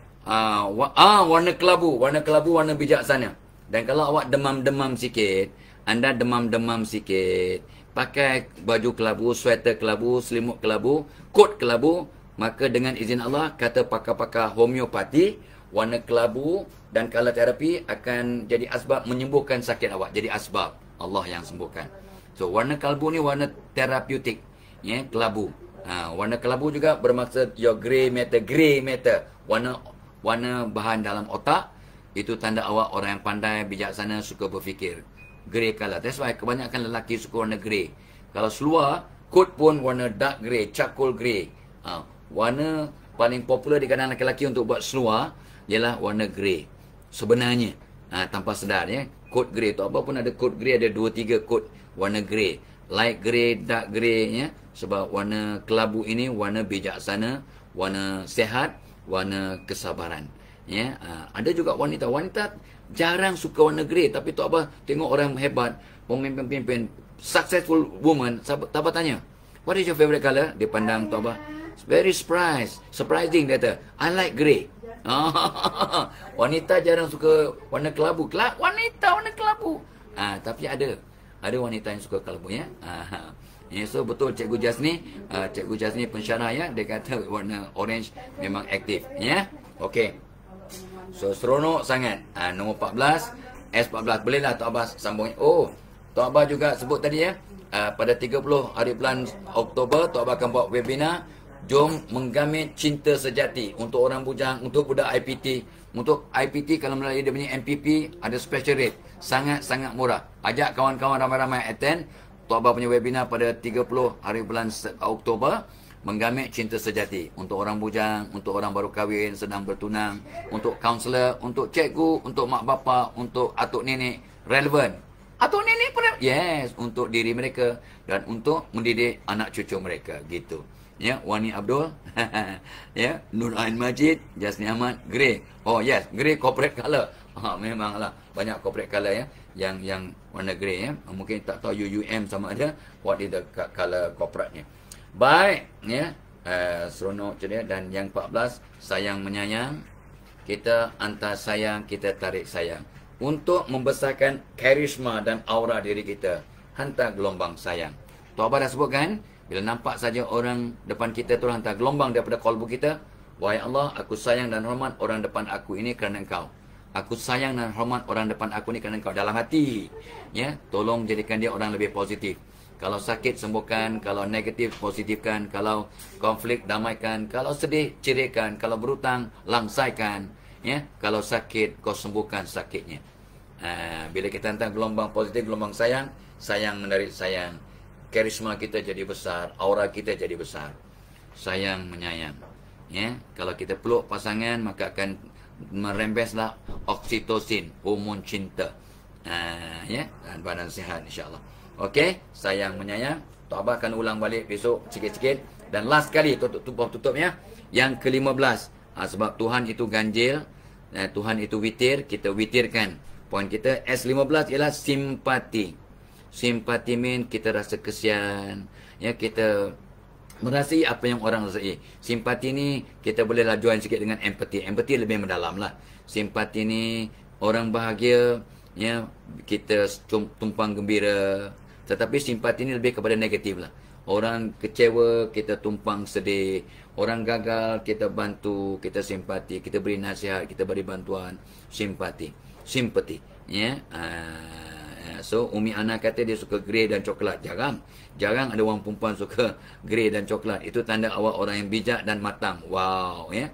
Warna kelabu, warna bijaksana. Dan kalau awak demam-demam sikit, anda demam-demam sikit, pakai baju kelabu, sweater kelabu, selimut kelabu, kot kelabu, maka dengan izin Allah, kata pakar-pakar homeopati, warna kelabu dan color terapi akan jadi asbab menyembuhkan sakit awak. Jadi asbab Allah yang sembuhkan. So warna kelabu ni warna terapeutik ya, kelabu. Warna kelabu juga bermaksud your grey matter. Warna bahan dalam otak. Itu tanda awak orang yang pandai, bijaksana, suka berfikir. Grey color. That's why kebanyakan lelaki suka warna grey. Kalau seluar, coat pun warna dark grey, charcoal grey. Warna paling popular di kalangan lelaki untuk buat seluar ialah warna grey. Sebenarnya, tanpa sedar ya, coat grey. Tok Abah pun ada coat grey, ada 2-3 coat warna grey. Light grey, dark grey ya. Sebab warna kelabu ini warna bijaksana, warna sehat, warna kesabaran. Ya, ada juga wanita jarang suka warna grey, tapi Tok Abah tengok orang hebat, pemimpin-pemimpin, successful woman, Tok Abah tanya, what is your favorite color? Dia pandang Tok Abah, very surprising, dia kata, I like grey. Wanita jarang suka warna kelabu. Warna kelabu. Tapi ada wanita yang suka kelabu ya. So betul Cikgu Jasni pensyarah ya, dia kata warna orange memang aktif ya. Okey. So seronok sangat. Nombor 14, S14 bolehlah Tok Abah sambung. Tok Abah juga sebut tadi ya, pada 30 hari bulan Oktober Tok Abah akan buat webinar, jom menggamit cinta sejati untuk orang bujang, untuk budak IPT. Untuk IPT kalau melalui dia punya MPP ada special rate, sangat-sangat murah. Ajak kawan-kawan ramai-ramai attend Tok Abah punya webinar pada 30 hari bulan Oktober. Menggamit cinta sejati untuk orang bujang, untuk orang baru kahwin, sedang bertunang, untuk kaunselor, untuk cikgu, untuk mak bapa, untuk atuk nenek, relevan. Atuk nenek pun yes, untuk diri mereka dan untuk mendidik anak cucu mereka gitu. Ya, Wani Abdul, ya, Nur Ain Majid, Jasni Ahmad, grey. Yes, grey corporate color. Memanglah banyak corporate color ya, yang warna grey ya. Mungkin tak tahu UUM sama ada what is the color corporate-nya. Baik, ya. Seronok ceria. Dan yang 14, sayang menyayang. Kita hantar sayang, kita tarik sayang. untuk membesarkan karisma dan aura diri kita. Hantar gelombang sayang. Tok Abah dah sebutkan, bila nampak saja orang depan kita tu hantar gelombang daripada kalbu kita. Wahai Allah, aku sayang dan hormat orang depan aku ini kerana Engkau. Aku sayang dan hormat orang depan aku ini kerana Engkau. Dalam hati, ya, tolong jadikan dia orang lebih positif. Kalau sakit, sembuhkan. Kalau negatif, positifkan. Kalau konflik, damaikan. Kalau sedih, ceriakan. Kalau berhutang, langsaikan. Ya, kalau sakit, kau sembuhkan sakitnya. Bila kita hantar gelombang positif, gelombang sayang, sayang menarik sayang. Karisma kita jadi besar, aura kita jadi besar. Sayang menyayang. Ya, kalau kita peluk pasangan, maka akan merembeslah oksitosin, hormon cinta. Ya, dan badan sihat insya-Allah. Okey, sayang menyayang. Tok Abah akan ulang balik besok sikit-sikit. Dan last kali tutupnya, yang ke-15. Sebab Tuhan itu ganjil, Tuhan itu witir, kita witirkan. Poin kita S15 ialah simpati. Simpati mean kita rasa kesian, ya, kita merasai apa yang orang rasai. Simpati ni kita bolehlah join sikit dengan empati. Empati lebih mendalam lah. Simpati ni orang bahagia, ya, kita tumpang gembira. Tetapi simpati ni lebih kepada negatif lah. Orang kecewa, kita tumpang sedih. Orang gagal, kita bantu, kita simpati, kita beri nasihat, kita beri bantuan. Simpati, ya. So Umi Ana kata dia suka grey dan coklat. Jarang ada orang perempuan suka grey dan coklat. Itu tanda awak orang yang bijak dan matang. Wow, ya.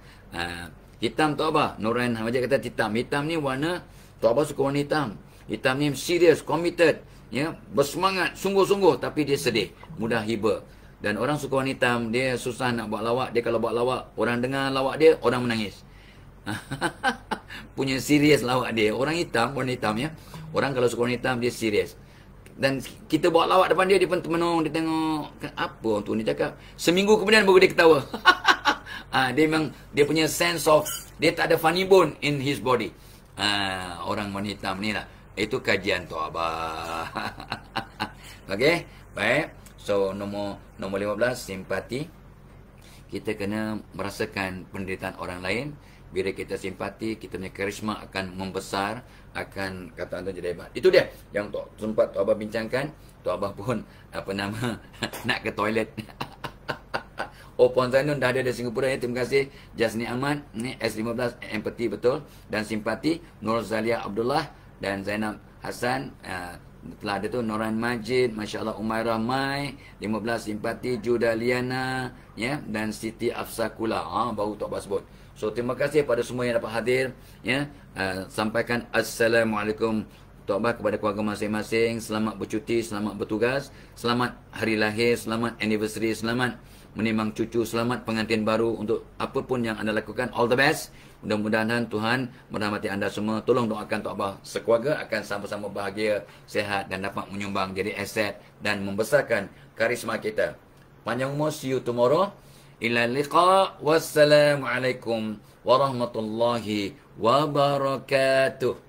Hitam tu apa? Nurain Haji kata hitam. Hitam ni warna, tu apa, suka warna hitam. Hitam ni serious, committed, ya, bersemangat, sungguh-sungguh, tapi dia sedih, mudah hiba. Dan orang suka warna hitam, dia susah nak buat lawak. Dia kalau buat lawak, orang dengar lawak dia, orang menangis. Punya serius lawak dia. Orang hitam, warna hitam, ya. Orang kalau suka warna hitam, dia serius. Dan kita buat lawak depan dia, dia pun termenung, dia tengok, apa orang tu ni cakap. Seminggu kemudian baru dia ketawa. Dia memang, dia punya sense of, dia tak ada funny bone in his body. Orang warna hitam ni lah. Itu kajian Tok Abah. Okey, baik. So nombor 15, simpati. Kita kena merasakan penderitaan orang lain. Bila kita simpati, kita punya karisma akan membesar, akan kata anda jadi hebat. Itu dia yang sempat Tok Abah bincangkan. Tok Abah pun nak ke toilet. Oh, Puan Zainun dah ada di Singapura, ya. Terima kasih. Jasni Ahmad, ni S15, empati betul dan simpati. Nur Zalia Abdullah dan Zainab Hassan, telah ada tu. Noran Majid, Masya Allah. Umairah Mai, 15 simpati. Juda Liana, ya, dan Siti Afsakula, baru Tok Abah sebut. So terima kasih pada semua yang dapat hadir, ya. Sampaikan Assalamualaikum Tok Abah kepada keluarga masing-masing. Selamat bercuti, selamat bertugas, selamat hari lahir, selamat anniversary, selamat menimang cucu, selamat pengantin baru. Untuk apa pun yang anda lakukan, all the best. Mudah-mudahan Tuhan merahmati anda semua. Tolong doakan Tok Abah sekeluarga akan sama-sama bahagia, sehat dan dapat menyumbang jadi aset dan membesarkan karisma kita. Panjang umur, see you tomorrow. Ila liqa. Wassalamualaikum warahmatullahi wabarakatuh.